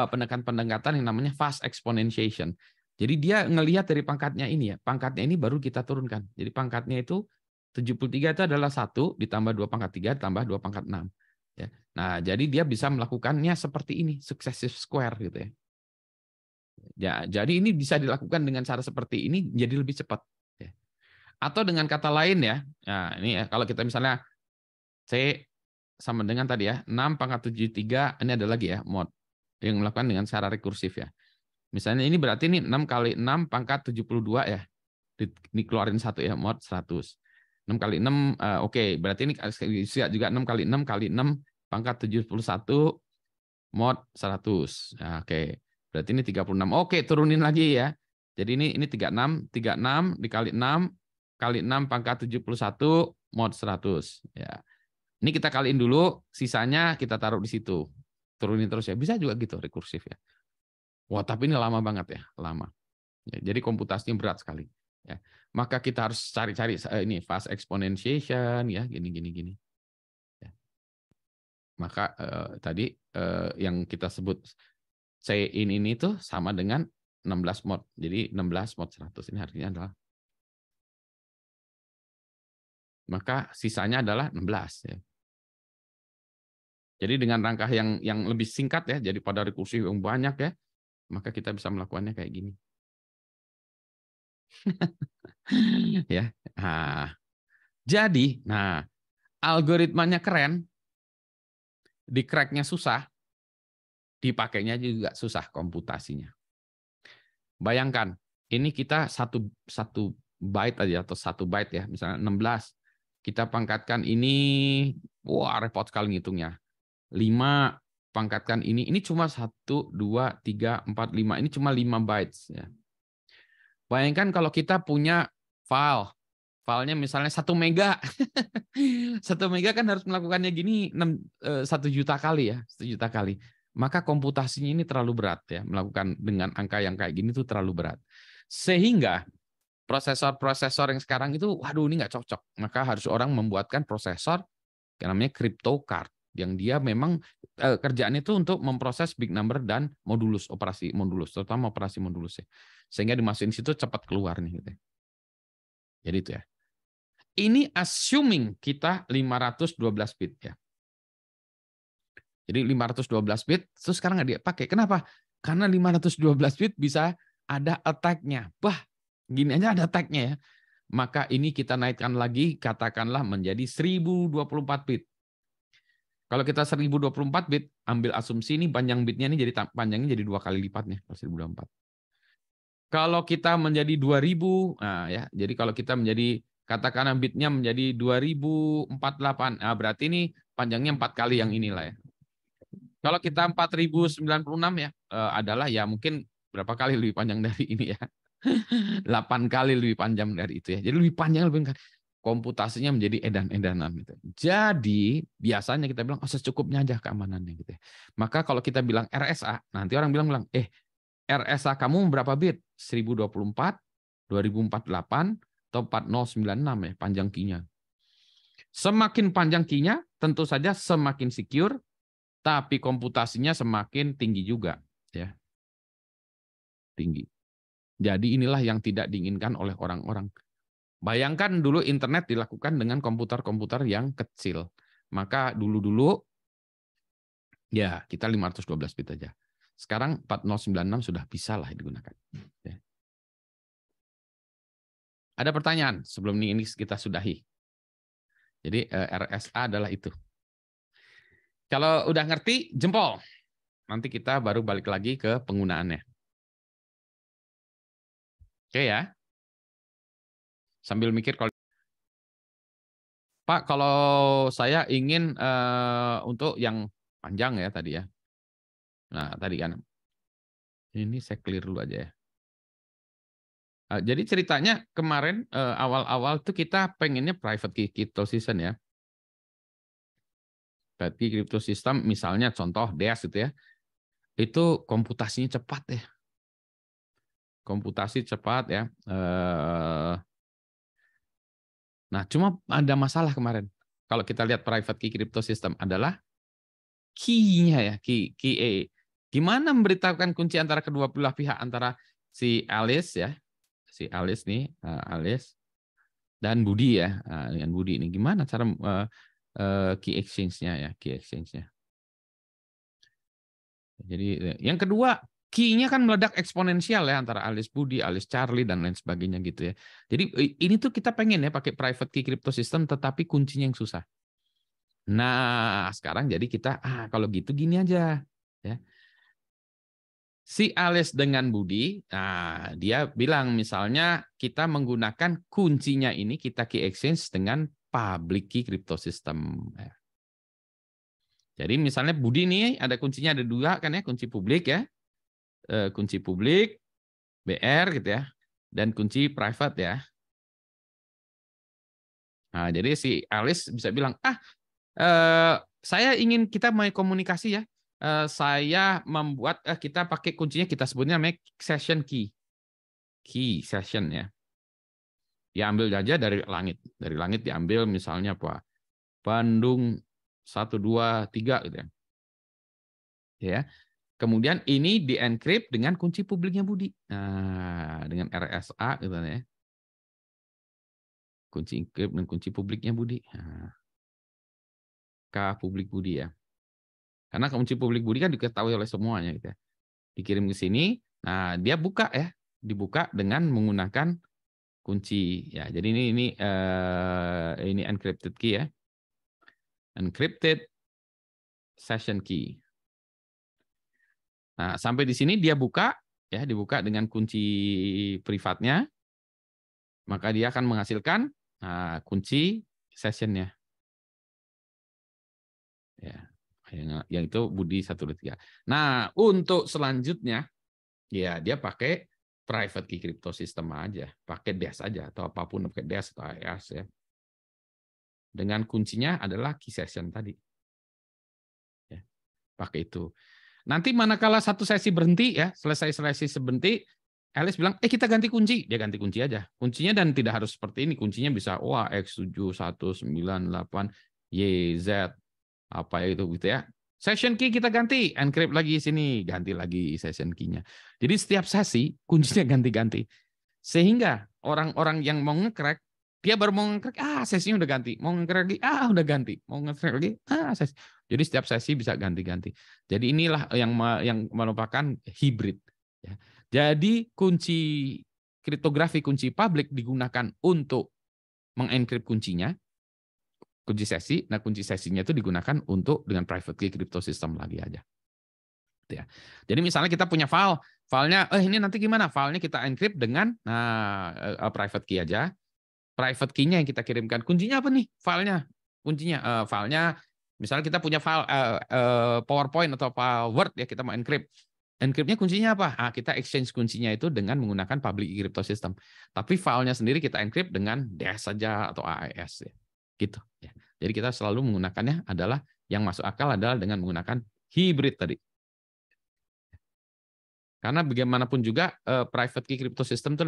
pendekatan yang namanya fast exponentiation. Jadi dia ngelihat dari pangkatnya ini ya, pangkatnya ini baru kita turunkan. Jadi pangkatnya itu 73 itu adalah 1 ditambah 2 pangkat 3 tambah 2 pangkat 6. Ya. Nah, jadi dia bisa melakukannya seperti ini, successive square gitu ya. Ya, jadi ini bisa dilakukan dengan cara seperti ini jadi lebih cepat. Ya. Atau dengan kata lain ya, nah ini ya, kalau kita misalnya C sama dengan tadi ya, 6 pangkat 73, ini ada lagi ya, mod yang melakukan dengan cara rekursif ya. Misalnya ini berarti ini 6 kali 6 pangkat 72 ya. Dikeluarin 1 ya, mod 100. 6 kali 6, oke. Berarti ini juga 6 kali 6 kali 6 pangkat 71 mod 100. Nah, oke. Berarti ini 36. Oke, turunin lagi ya. Jadi ini 36 dikali 6 kali 6 pangkat 71 mod 100 ya. Ini kita kaliin dulu, sisanya kita taruh di situ. Turunin terus ya. Bisa juga gitu, rekursif ya. Wah, tapi ini lama banget ya, lama. Ya, jadi komputasinya berat sekali. Ya. Maka kita harus cari-cari ini fast exponentiation, ya, gini. Ya. Maka tadi yang kita sebut ini tuh sama dengan 16 mod. Jadi 16 mod 100 ini artinya adalah, maka sisanya adalah 16 ya. Jadi dengan rangka yang lebih singkat ya, jadi pada rekursi yang banyak ya, maka kita bisa melakukannya kayak gini. Ya. Nah, algoritmanya keren, di crack-nya susah, dipakainya juga susah komputasinya. Bayangkan, ini kita satu byte aja atau 1 byte ya, misalnya 16. Kita pangkatkan ini, wah repot sekali ngitungnya. 5 pangkatkan ini cuma 1, 2, 3, 4, 5. Ini cuma 5 bytes ya. Bayangkan kalau kita punya filenya misalnya 1 mega. 1 mega kan harus melakukannya gini 1 juta kali ya, 1 juta kali. Maka komputasinya ini terlalu berat ya, melakukan dengan angka yang kayak gini tuh terlalu berat. Sehingga prosesor-prosesor yang sekarang itu, waduh ini nggak cocok. Maka harus orang membuatkan prosesor yang namanya crypto card, yang dia memang kerjaannya itu untuk memproses big number dan operasi modulus, terutama operasi modulus ya. Sehingga dimasukin situ cepat keluar nih gitu. Jadi itu ya. Ini assuming kita 512 bit ya. Jadi 512 bit, terus sekarang nggak dipakai. Kenapa? Karena 512 bit bisa ada attack-nya. Wah, gini aja ada attack-nya ya. Maka ini kita naikkan lagi, katakanlah menjadi 1024 bit. Kalau kita 1024 bit, ambil asumsi ini panjang bitnya ini jadi panjangnya jadi 2 kali lipatnya, 1024. Kalau kita menjadi 2000, nah ya, jadi kalau kita menjadi katakanlah bitnya menjadi 2048, nah berarti ini panjangnya 4 kali yang inilah ya. Kalau kita 4096 ya, adalah ya mungkin berapa kali lebih panjang dari ini ya. 8 kali lebih panjang dari itu ya. Jadi lebih panjang, lebih komputasinya menjadi edan-edanan gitu. Jadi biasanya kita bilang secukupnya aja keamanannya gitu ya. Maka kalau kita bilang RSA, nanti orang bilang RSA kamu berapa bit? 1024, 2048, atau 4096 ya panjang key-nya. Semakin panjang key-nya tentu saja semakin secure, tapi komputasinya semakin tinggi juga ya. Tinggi. Jadi inilah yang tidak diinginkan oleh orang-orang. Bayangkan dulu internet dilakukan dengan komputer-komputer yang kecil. Maka dulu-dulu ya kita 512 bit aja. Sekarang 4096 sudah bisa lah digunakan. Ya. Ada pertanyaan sebelum ini kita sudahi. Jadi RSA adalah itu. Kalau udah ngerti, jempol. Nanti kita baru balik lagi ke penggunaannya. Oke ya. Sambil mikir kalau Pak, kalau saya ingin untuk yang panjang ya tadi ya. Nah, tadi kan. Ini saya clear dulu aja ya. Jadi ceritanya kemarin awal-awal tuh kita pengennya private key crypto system ya. Private key crypto system misalnya contoh DES gitu ya. Itu komputasinya cepat ya. Komputasi cepat ya. Nah, cuma ada masalah kemarin. Kalau kita lihat private key crypto system adalah key-nya ya, key. Gimana memberitahukan kunci antara kedua belah pihak, antara si Alice ya, si Alice nih, Alice dan Budi ya, dengan Budi ini gimana cara key exchange-nya ya, key exchange-nya. Jadi yang kedua, key-nya kan meledak eksponensial ya antara Alice Budi, Alice Charlie dan lain sebagainya gitu ya. Jadi ini tuh kita pengen ya pakai private key crypto system tetapi kuncinya yang susah. Nah, sekarang jadi kita kalau gitu gini aja ya. Si Alice dengan Budi, nah dia bilang misalnya kita menggunakan kuncinya ini kita key exchange dengan public key crypto system. Jadi misalnya Budi nih ada kuncinya ada 2 kan ya, kunci publik ya, kunci publik BR gitu ya, dan kunci private ya. Nah jadi si Alice bisa bilang Saya ingin kita mau komunikasi ya. Saya membuat kita pakai kuncinya, kita sebutnya make session key. Key session ya. Diambil aja dari langit. Dari langit diambil misalnya apa? Bandung 1 2 3 gitu ya. Ya. Kemudian ini di-encrypt dengan kunci publiknya Budi. Nah, dengan RSA gitu ya. Kunci encrypt dan kunci publiknya Budi. Nah, K publik Budi ya. Karena kunci publik Budi kan diketahui oleh semuanya gitu ya. Dikirim ke sini, nah dia buka ya. Dibuka dengan menggunakan kunci ya. Jadi ini encrypted key ya. Encrypted session key. Nah, sampai di sini dia buka ya, dibuka dengan kunci privatnya. Maka dia akan menghasilkan kunci sessionnya. Ya, yang itu Budi 123. Nah, untuk selanjutnya ya dia pakai private key crypto system aja, pakai DES aja atau apapun pakai DES atau AES ya. Dengan kuncinya adalah key session tadi. Ya, pakai itu. Nanti manakala satu sesi berhenti ya, selesai sesi berhenti, Alice bilang, kita ganti kunci. Dia ganti kunci aja. Kuncinya dan tidak harus seperti ini. Kuncinya bisa X7198YZ apa itu gitu ya. Session key kita ganti, encrypt lagi sini, ganti lagi session key-nya. Jadi setiap sesi kuncinya ganti-ganti. Sehingga orang-orang yang mau nge-crack, dia baru mau nge-crack, sesinya udah ganti. Mau nge-crack lagi, udah ganti. Mau nge-crack lagi, sesi. Jadi setiap sesi bisa ganti-ganti. Jadi inilah yang merupakan hybrid. Ya. Jadi kunci kriptografi, kunci publik digunakan untuk mengencrypt kuncinya, kunci sesi. Nah, kunci sesinya itu digunakan untuk dengan private key crypto system lagi aja. Ya. Jadi misalnya kita punya filenya, ini nanti gimana? Filenya kita encrypt dengan private key aja. Private key-nya yang kita kirimkan. Kuncinya apa nih? Filenya. Kuncinya filenya misalnya kita punya file PowerPoint atau file Word ya, kita mau encrypt. Encrypt-nya kuncinya apa? Kita exchange kuncinya itu dengan menggunakan public key crypto system. Tapi filenya sendiri kita encrypt dengan DES saja atau AES ya. Gitu ya. Jadi kita selalu menggunakannya adalah yang masuk akal adalah dengan menggunakan hybrid tadi. Karena bagaimanapun juga private key crypto system itu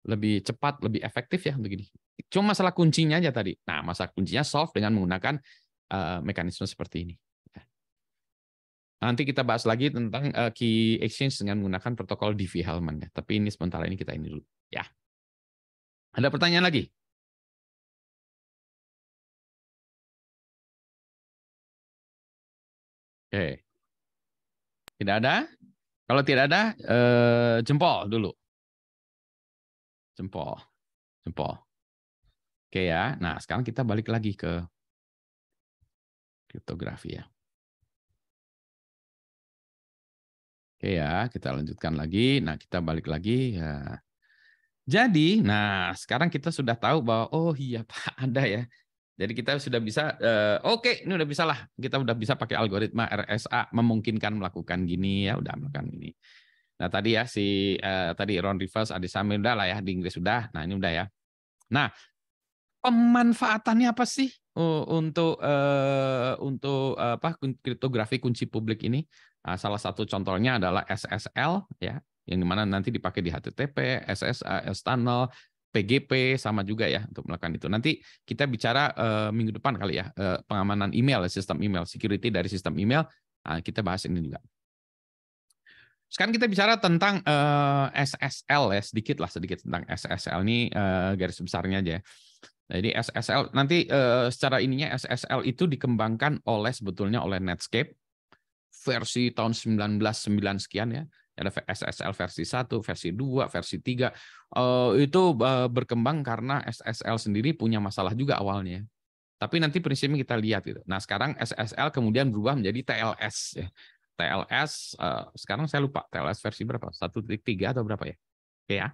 lebih cepat, lebih efektif ya begini. Cuma masalah kuncinya aja tadi. Nah, masalah kuncinya solve dengan menggunakan mekanisme seperti ini. Nanti kita bahas lagi tentang key exchange dengan menggunakan protokol Diffie-Hellman ya. Tapi ini sementara ini kita ini dulu ya. Ada pertanyaan lagi? Oke. Tidak ada? Kalau tidak ada, jempol dulu. Jempol. Jempol. Oke ya. Nah, sekarang kita balik lagi ke kriptografi ya. Oke ya, kita lanjutkan lagi. Nah, kita balik lagi ya. Jadi, nah sekarang kita sudah tahu bahwa oh iya Pak ada ya. Jadi kita sudah bisa, oke, ini udah bisa lah. Kita udah bisa pakai algoritma RSA memungkinkan melakukan gini ya, udah melakukan ini. Nah tadi ya tadi Ron Rivers, Adi Samir udah lah ya, di Inggris sudah. Nah ini udah ya. Nah pemanfaatannya apa sih untuk kriptografi kunci publik ini? Nah, salah satu contohnya adalah SSL ya, yang dimana nanti dipakai di HTTP, SSA, S-Tunnel, PGP sama juga ya untuk melakukan itu. Nanti kita bicara minggu depan kali ya, pengamanan email, sistem email, security dari sistem email. Nah, kita bahas ini juga. Sekarang kita bicara tentang SSL ya, sedikit tentang SSL ini garis besarnya aja. Jadi SSL nanti secara ininya SSL itu dikembangkan sebetulnya oleh Netscape versi tahun 1999 sekian ya. Ada SSL versi 1, versi 2, versi 3. Itu berkembang karena SSL sendiri punya masalah juga awalnya. Tapi nanti prinsipnya kita lihat gitu. Nah, sekarang SSL kemudian berubah menjadi TLS ya. TLS sekarang saya lupa TLS versi berapa? 1.3 atau berapa ya? Oke ya.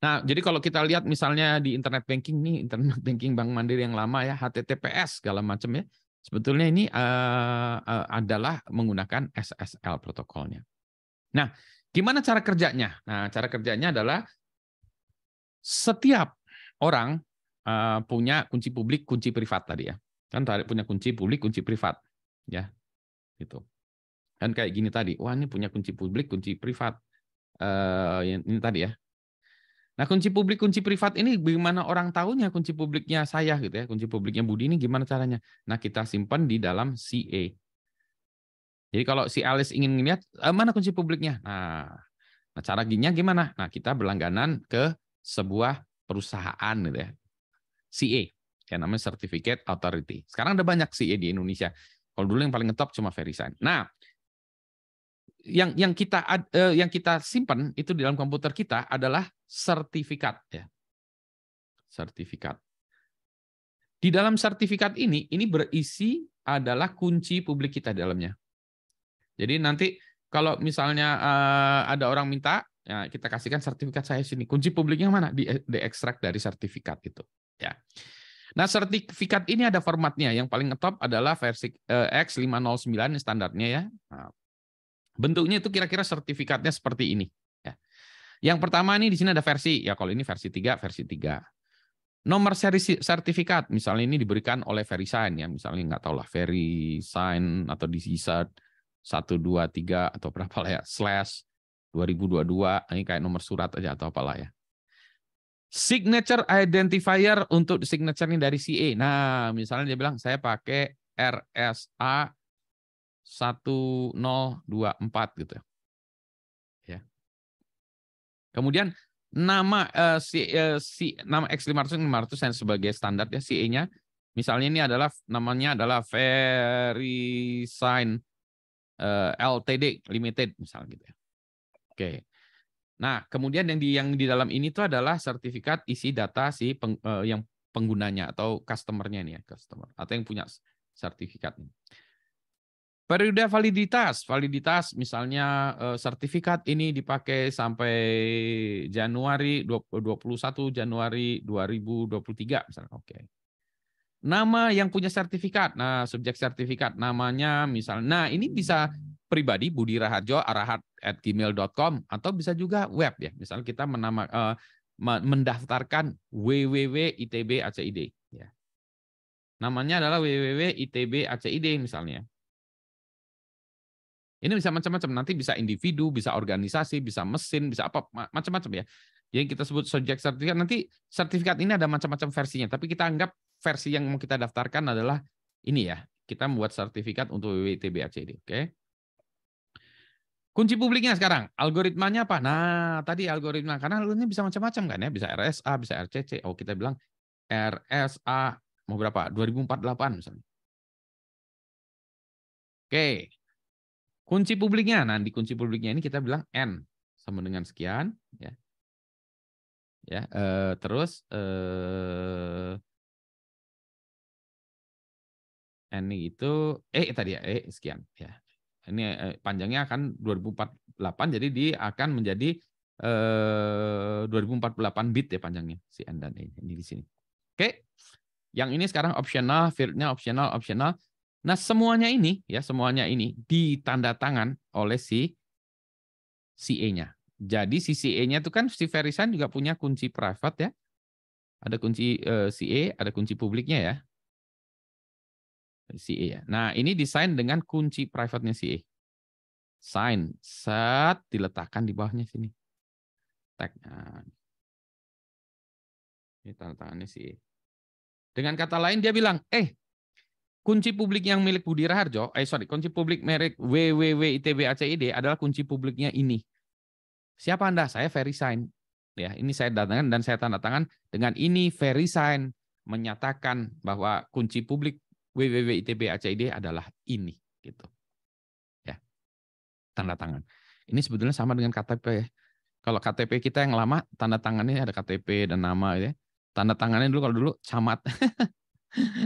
Nah, jadi kalau kita lihat misalnya di internet banking nih, internet banking Bank Mandiri yang lama ya, HTTPS segala macam ya. Sebetulnya ini adalah menggunakan SSL protokolnya. Nah, gimana cara kerjanya? Nah, cara kerjanya adalah setiap orang punya kunci publik, kunci privat tadi ya. Kan tadi punya kunci publik, kunci privat. Ya, gitu. Kan kayak gini tadi. Wah, ini punya kunci publik, kunci privat. Ini tadi ya. Nah, kunci publik, kunci privat ini bagaimana orang tahunya kunci publiknya saya gitu ya. Kunci publiknya Budi ini gimana caranya? Nah, kita simpan di dalam CA. Jadi kalau si Alice ingin melihat mana kunci publiknya. Nah, cara gimana? Nah, kita berlangganan ke sebuah perusahaan gitu ya. CA, yang namanya Certificate Authority. Sekarang ada banyak CA di Indonesia. Kalau dulu yang paling ngetop cuma VeriSign. Nah, yang kita simpan itu di dalam komputer kita adalah sertifikat ya. Sertifikat. Di dalam sertifikat ini berisi adalah kunci publik kita di dalamnya. Jadi nanti kalau misalnya ada orang minta, ya kita kasihkan sertifikat saya sini. Kunci publiknya mana? Diekstrak dari sertifikat itu. Ya. Nah, sertifikat ini ada formatnya. Yang paling ngetop adalah versi X509 standarnya ya. Nah, bentuknya itu kira-kira sertifikatnya seperti ini. Ya. Yang pertama ini di sini ada versi. Ya kalau ini versi 3, versi 3. Nomor seri sertifikat, misalnya ini diberikan oleh VeriSign ya. Misalnya nggak tahu lah, VeriSign atau DCCert 1, 2, 3 atau berapa lah ya, /2022. Ini kayak nomor surat aja atau apalah ya. Signature identifier untuk signature ini dari CA. Nah, misalnya dia bilang saya pakai RSA 1024 gitu ya. Kemudian nama nama X500 yang sebagai standar ya CA-nya. Misalnya ini namanya adalah VeriSign LTD Limited misalnya gitu ya. Oke. Nah, kemudian yang di dalam ini tuh adalah sertifikat isi data yang penggunanya atau customer-nya ini ya, customer atau yang punya sertifikat ini. Periode validitas misalnya sertifikat ini dipakai sampai Januari 21 Januari 2023 misalnya. Oke. Nama yang punya sertifikat. Nah, subjek sertifikat namanya misalnya. Nah, ini bisa pribadi Budi Raharjo arahat@gmail.com atau bisa juga web ya. Misalnya kita mendaftarkan www.itb.acid ya. Namanya adalah www.itb.acid misalnya. Ini bisa macam-macam, nanti bisa individu, bisa organisasi, bisa mesin, bisa apa macam-macam ya. Yang kita sebut subjek sertifikat, nanti sertifikat ini ada macam-macam versinya, tapi kita anggap versi yang mau kita daftarkan adalah ini ya. Kita membuat sertifikat untuk WWITB-ACID, oke. Kunci publiknya sekarang, algoritmanya apa? Nah, tadi algoritma, karena algoritmanya bisa macam-macam kan ya, bisa RSA, bisa RCC. Oh, kita bilang RSA mau berapa? 2048 misalnya. Oke. Kunci publiknya, nah di kunci publiknya ini kita bilang N sama dengan sekian, ya, terus N itu tadi ya sekian, ya. Ini panjangnya akan 2048, jadi dia akan menjadi 2048 bit ya panjangnya si N dan E ini di sini. Oke, yang ini sekarang opsional, fieldnya opsional. Nah, semuanya ini ditanda tangan oleh si CA-nya. Jadi si CA-nya itu kan si VeriSign juga punya kunci private ya. Ada kunci CA, ada kunci publiknya ya. CA ya. Nah, ini desain dengan kunci private-nya CA. Sign, set, diletakkan di bawahnya sini. Tag. Nah, ini tanda tangannya CA. Dengan kata lain dia bilang, kunci publik yang milik Budi Raharjo, kunci publik merek www.itb.acid adalah kunci publiknya ini. Siapa Anda? Saya VeriSign. Ya, ini saya datangkan dan saya tanda tangan dengan ini VeriSign menyatakan bahwa kunci publik www.itb.acid adalah ini gitu. Ya. Tanda tangan. Ini sebetulnya sama dengan KTP ya. Kalau KTP kita yang lama tanda tangannya ada KTP dan nama ya. Tanda tangannya kalau dulu camat.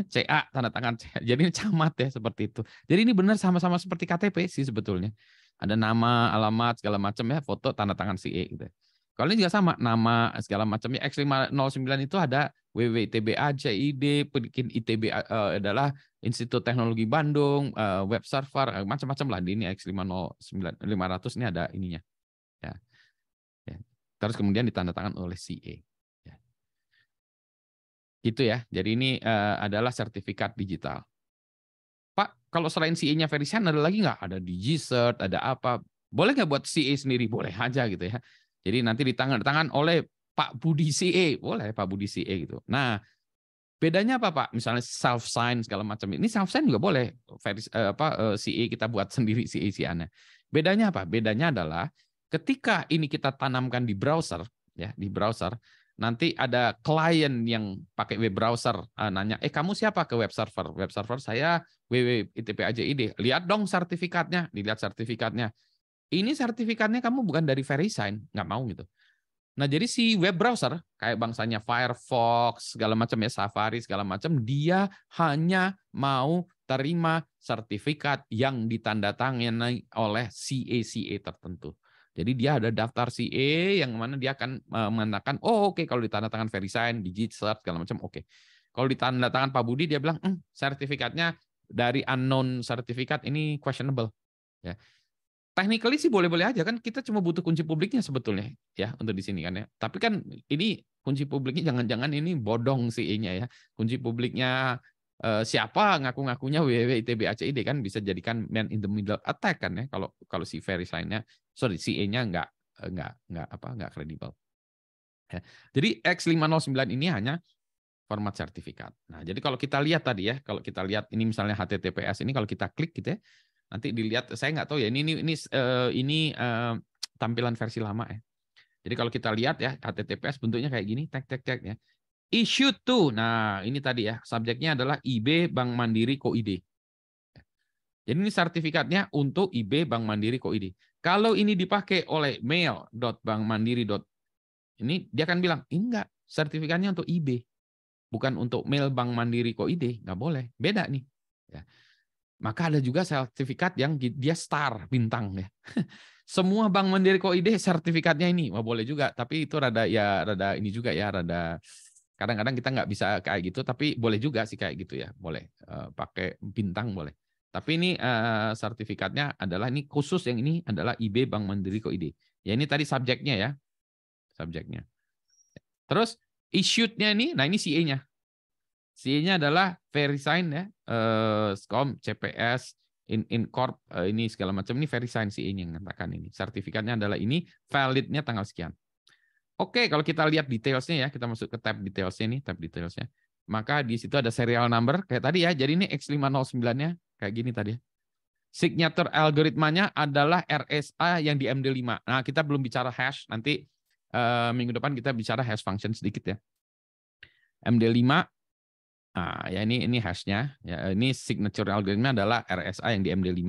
CA tanda tangan CA. Jadi ini camat ya seperti itu. Jadi ini benar sama-sama seperti KTP sih sebetulnya. Ada nama, alamat segala macam ya, foto tanda tangan CE gitu. Kalau ini juga sama, nama segala macam ya. X509 itu ada www.itb.acid, bikin ITB adalah Institut Teknologi Bandung, web server, macam-macam lah di ini X509 500 ini ada ininya. Ya. Ya. Terus kemudian ditandatangan oleh CA. Gitu ya. Jadi ini adalah sertifikat digital. Pak, kalau selain CA-nya VeriSign ada lagi nggak? Ada DigiCert, ada apa? Boleh nggak buat CA sendiri? Boleh aja gitu ya. Jadi nanti ditangan oleh Pak Budi CA. Boleh Pak Budi CA gitu. Nah, bedanya apa Pak? Misalnya self sign segala macam. Ini self sign juga boleh. CA kita buat sendiri CA-nya. Bedanya apa? Bedanya adalah ketika ini kita tanamkan di browser, ya di browser, nanti ada klien yang pakai web browser nanya, kamu siapa ke web server? Web server saya www.itp.aj.id. Lihat dong sertifikatnya, dilihat sertifikatnya. Ini sertifikatnya kamu bukan dari VeriSign, nggak mau gitu. Nah, jadi si web browser kayak bangsanya Firefox segala macam ya, Safari segala macam, dia hanya mau terima sertifikat yang ditandatangani oleh CA tertentu. Jadi dia ada daftar CA yang mana dia akan mengatakan, oh oke, kalau ditandatangan VeriSign, DigiCert segala macam oke. Kalau ditandatangan Pak Budi dia bilang, sertifikatnya dari unknown sertifikat ini questionable. Ya. Technically sih boleh-boleh aja kan, kita cuma butuh kunci publiknya sebetulnya ya untuk di sini kan ya. Tapi kan ini kunci publiknya jangan-jangan ini bodong CE-nya ya. Kunci publiknya siapa ngaku-ngakunya www.itb.ac.id kan bisa jadikan man in the middle attack kan ya kalau si VeriSign-nya CE-nya nggak kredibel. Ya. Jadi X509 ini hanya format sertifikat. Nah, jadi kalau kita lihat tadi ya, kalau kita lihat ini misalnya HTTPS ini kalau kita klik gitu ya, nanti dilihat, saya nggak tahu ya ini tampilan versi lama ya. Jadi kalau kita lihat ya HTTPS bentuknya kayak gini, tek ya. Issue to, nah ini tadi ya subjeknya adalah IB Bank Mandiri KOID. Jadi ini sertifikatnya untuk IB Bank Mandiri KOID. Kalau ini dipakai oleh mail.bankmandiri. Ini dia akan bilang enggak, sertifikatnya untuk IB, bukan untuk mail Bank Mandiri KOID, nggak boleh, beda nih. Ya. Maka ada juga sertifikat yang dia star, bintang ya. Semua Bank Mandiri KOID sertifikatnya ini, wah boleh juga, tapi itu rada ini juga ya, rada kadang-kadang kita nggak bisa kayak gitu, tapi boleh juga sih kayak gitu ya, boleh pakai bintang boleh. Tapi ini sertifikatnya adalah ini khusus yang ini adalah IB Bank Mandiri KOID. Ya ini tadi subjeknya ya, subjeknya. Terus issued-nya ini, nah ini CA-nya. CA-nya adalah VeriSign ya, SCOM, CPS, Incorp, ini segala macam ini VeriSign CA-nya yang mengatakan ini. Sertifikatnya adalah ini, validnya tanggal sekian. Oke, kalau kita lihat detailsnya ya, kita masuk ke tab detailsnya nih, tab detailsnya. Maka di situ ada serial number kayak tadi ya. Jadi ini X509-nya kayak gini tadi. Signature algoritmanya adalah RSA yang di MD5. Nah, kita belum bicara hash, nanti minggu depan kita bicara hash function sedikit ya. MD5. Nah, ya ini hash-nya. Ya, ini signature algoritma adalah RSA yang di MD5.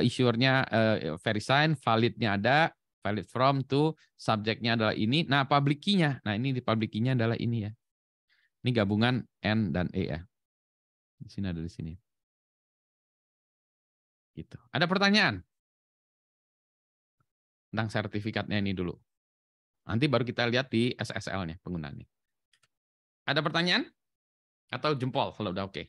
Issuer-nya VeriSign, valid-nya ada, valid from to, subject-nya adalah ini. Nah, public key-nya. Nah, ini di public key-nya adalah ini ya. Ini gabungan N dan E ya. Di sini ada di sini. Gitu. Ada pertanyaan tentang sertifikatnya ini dulu. Nanti baru kita lihat di SSL-nya penggunaannya. Ada pertanyaan? Atau jempol kalau udah oke?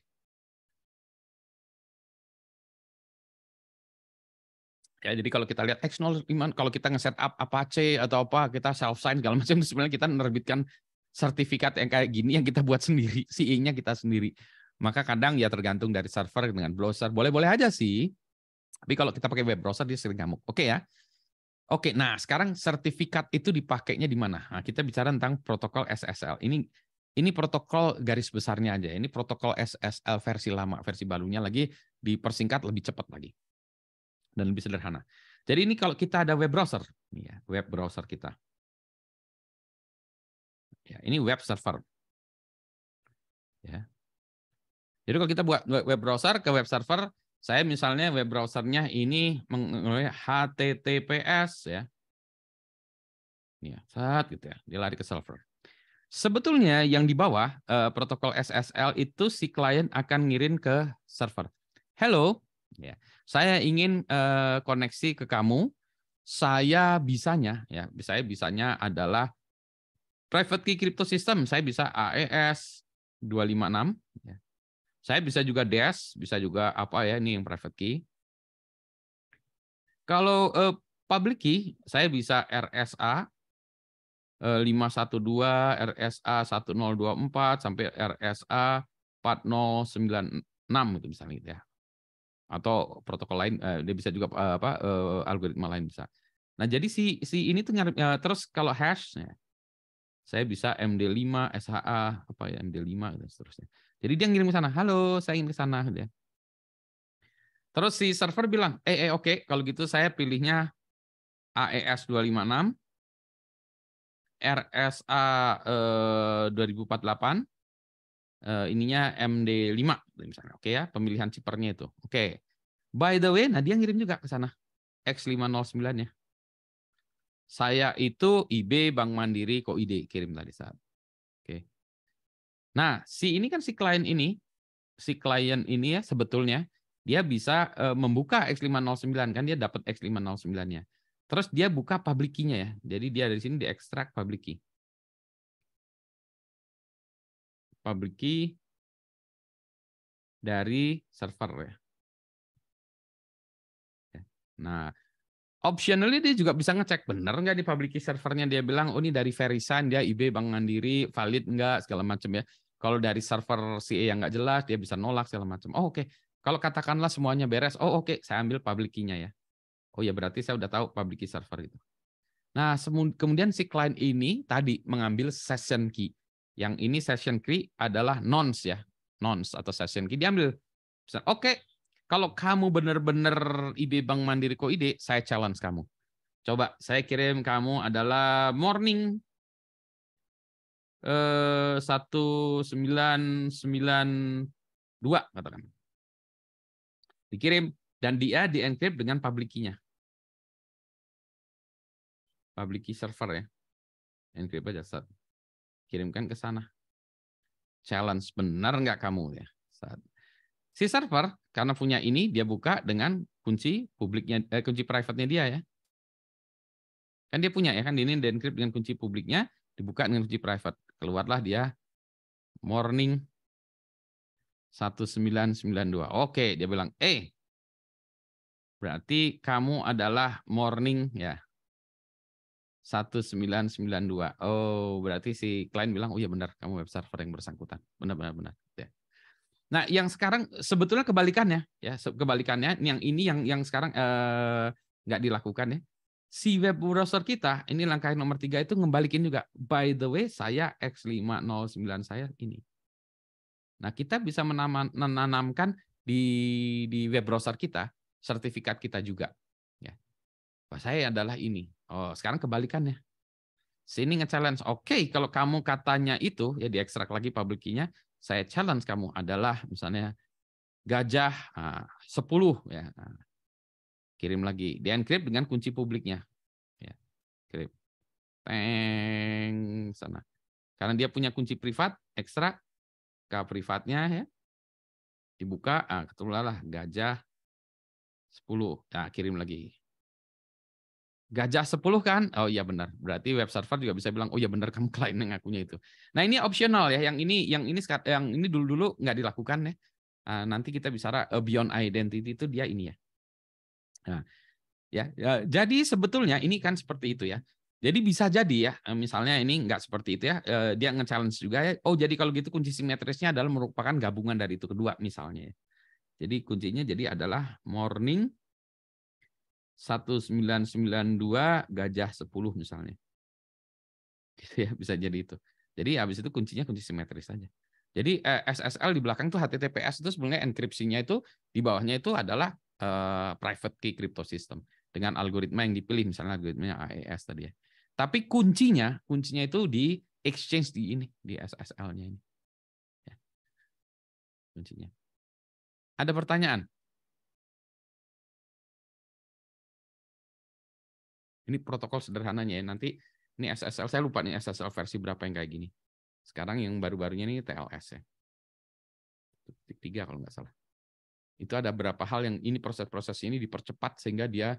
Ya, jadi kalau kita lihat X05, kalau kita nge-set up Apache atau apa, kita self-sign segala macam, sebenarnya kita menerbitkan sertifikat yang kayak gini yang kita buat sendiri, CE-nya kita sendiri. Maka kadang ya tergantung dari server dengan browser. Boleh-boleh aja sih. Tapi kalau kita pakai web browser dia sering ngamuk. Oke ya. Oke, nah sekarang sertifikat itu dipakainya di mana? Nah, kita bicara tentang protokol SSL. Ini protokol garis besarnya aja. Ini protokol SSL versi lama, versi barunya lagi dipersingkat lebih cepat lagi dan lebih sederhana. Jadi ini kalau kita ada web browser, ini ya, web browser kita. Ya, ini web server. Ya. Jadi kalau kita buat web browser ke web server, saya misalnya web browsernya ini HTTPS ya. Ini ya, saat gitu ya, dia lari ke server. Sebetulnya yang di bawah protokol SSL itu si klien akan ngirim ke server. Hello, ya, saya ingin koneksi ke kamu. Saya bisanya adalah private key crypto system. Saya bisa AES 256. Ya. Saya bisa juga DES, bisa juga apa ya ini yang private key. Kalau public key, saya bisa RSA 512, RSA 1024 sampai RSA 4096 itu misalnya gitu ya. Atau protokol lain dia bisa juga algoritma lain bisa. Nah, jadi si ini tuh terus kalau hash saya bisa MD5 SHA apa ya MD5 dan seterusnya. Jadi dia ngirim ke sana, "Halo, saya ingin ke sana." Gitu ya. Terus si server bilang, oke, kalau gitu saya pilihnya AES 256, RSA 2048, ininya MD5 misalnya. Oke ya, pemilihan chippernya itu. Oke. By the way, nah dia ngirim juga ke sana X509-nya. Saya itu IB, Bank Mandiri, KOID kirim tadi saat. Oke. Nah, si klien ini ya sebetulnya dia bisa membuka X509 kan dia dapat X509-nya. Terus dia buka public key-nya ya. Jadi dia dari sini diekstrak public key. Public key dari server ya. Nah, optionally dia juga bisa ngecek benar nggak di public key servernya. Dia bilang, oh ini dari Verisign, dia IB Bank Mandiri, valid nggak, segala macam ya. Kalau dari server CA yang nggak jelas, dia bisa nolak segala macam. Oh oke. Kalau katakanlah semuanya beres, oh oke, saya ambil public key-nya ya. Oh ya berarti saya udah tahu public key server itu. Nah, kemudian si client ini tadi mengambil session key. Yang ini session key adalah nonce ya. Nonce atau session key. Dia ambil. Oke, kalau kamu benar-benar IB Bank Mandiri KOID, saya challenge kamu. Coba saya kirim kamu adalah morning 1992 katakan. Dikirim dan dia di-encrypt dengan public key-nya. Public key server ya. Encrypt aja saat. Kirimkan ke sana. Challenge benar nggak kamu ya. Saat. Si server karena punya ini dia buka dengan kunci publiknya kunci private-nya dia ya. Kan dia punya ya kan ini di-encrypt dengan kunci publiknya, dibuka dengan kunci private. Keluarlah dia morning 1992. Oke, dia bilang, berarti kamu adalah morning ya 1992. Oh, berarti si klien bilang, oh iya benar, kamu web server yang bersangkutan. Benar. Ya. Nah, yang sekarang sebetulnya kebalikannya ya, kebalikannya yang sekarang nggak dilakukan ya. Si web browser kita, ini langkah nomor 3 itu ngembalikin juga. By the way, saya X509 saya ini. Nah, kita bisa menanamkan di web browser kita sertifikat kita juga. Ya. Saya adalah ini. Oh, sekarang kebalikannya. Sini nge-challenge. Oke, kalau kamu katanya itu, ya diekstrak lagi public key-nya, saya challenge kamu adalah misalnya gajah 10 ya. Kirim lagi. Di-encrypt dengan kunci publiknya. Ya. Kirim. Sana. Karena dia punya kunci privat, ekstrak ke privatnya ya. Dibuka, ketemulah gajah 10. Nah, kirim lagi. Gajah 10 kan? Oh iya benar. Berarti web server juga bisa bilang, oh iya benar kamu klien yang ngakunya itu. Nah, ini optional ya. Yang ini dulu nggak dilakukan ya. Nanti kita bicara beyond identity itu dia ini ya. Nah, ya, jadi sebetulnya ini kan seperti itu ya. Jadi bisa jadi ya, misalnya ini nggak seperti itu ya, dia nge-challenge juga ya. Oh jadi kalau gitu kunci simetrisnya adalah merupakan gabungan dari itu kedua misalnya. Ya. Jadi kuncinya jadi adalah morning 1992 gajah 10 misalnya. Gitu ya, bisa jadi itu. Jadi habis itu kuncinya kunci simetris saja. Jadi SSL di belakang tuh HTTPS itu sebenarnya enkripsinya itu di bawahnya itu adalah private key crypto system dengan algoritma yang dipilih misalnya algoritmanya AES tadi ya. Tapi kuncinya itu di exchange di ini di SSL-nya ini. Ya. Kuncinya. Ada pertanyaan? Ini protokol sederhananya ya. Nanti ini SSL saya lupa nih SSL versi berapa yang kayak gini. Sekarang yang baru-barunya ini TLS ya. 3 kalau nggak salah. Itu ada beberapa hal yang ini proses-proses ini dipercepat sehingga dia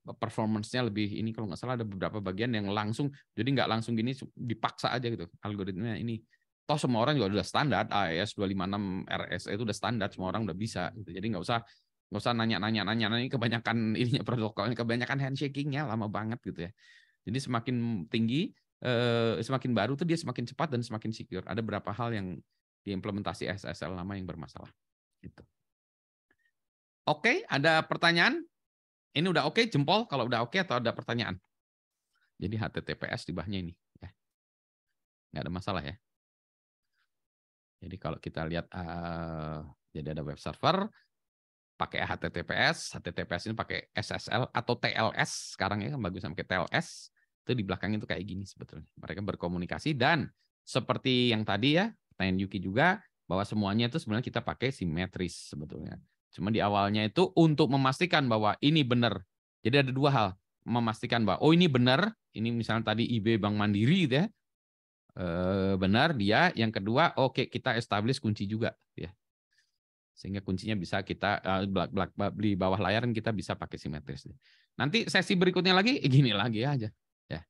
performance-nya lebih ini kalau nggak salah ada beberapa bagian yang langsung jadi nggak langsung gini dipaksa aja gitu algoritmanya ini toh semua orang juga udah standar AES 256 RSA itu udah standar semua orang udah bisa gitu. Jadi nggak usah nanya kebanyakan ininya protokolnya kebanyakan handshaking-nya lama banget gitu ya. Jadi semakin tinggi semakin baru tuh dia semakin cepat dan semakin secure. Ada beberapa hal yang diimplementasi SSL lama yang bermasalah. Gitu. Oke, ada pertanyaan? Ini udah oke, jempol kalau udah oke atau ada pertanyaan? Jadi HTTPS di bawahnya ini. Ya. Nggak ada masalah ya. Jadi kalau kita lihat, jadi ada web server, pakai HTTPS ini pakai SSL atau TLS sekarang ya, bagus pakai TLS. Itu di belakang itu kayak gini sebetulnya. Mereka berkomunikasi dan seperti yang tadi ya, pertanyaan Yuki juga, bahwa semuanya itu sebenarnya kita pakai simetris sebetulnya. Cuma di awalnya itu untuk memastikan bahwa ini benar. Jadi ada dua hal. Memastikan bahwa, oh ini benar, ini misalnya tadi IB Bank Mandiri gitu ya, benar dia. Yang kedua, oke kita establish kunci juga. Ya. Sehingga kuncinya bisa kita di bawah layar kita bisa pakai simetris. Nanti sesi berikutnya lagi gini lagi aja. Ya.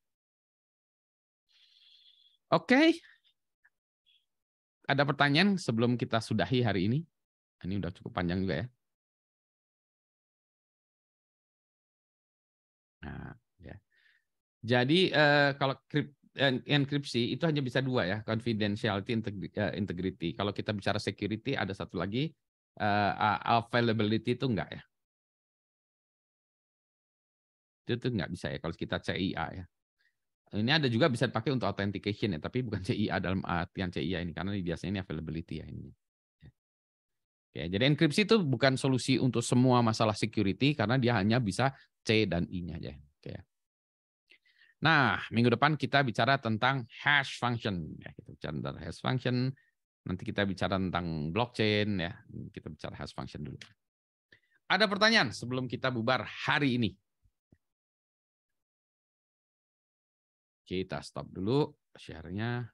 Oke. Ada pertanyaan sebelum kita sudahi hari ini? Ini udah cukup panjang juga ya. Nah, ya. Jadi kalau enkripsi itu hanya bisa dua ya, confidentiality, integrity. Kalau kita bicara security ada satu lagi, availability itu enggak ya. Itu enggak bisa ya kalau kita CIA ya. Ini ada juga bisa dipakai untuk authentication ya, tapi bukan CIA dalam artian CIA ini karena biasanya ini availability ya ini. Oke, jadi enkripsi itu bukan solusi untuk semua masalah security karena dia hanya bisa C dan I-nya aja. Oke. Nah, minggu depan kita bicara tentang hash function ya, kita bicara tentang hash function. Nanti kita bicara tentang blockchain ya. Kita bicara hash function dulu. Ada pertanyaan sebelum kita bubar hari ini? Kita stop dulu share-nya.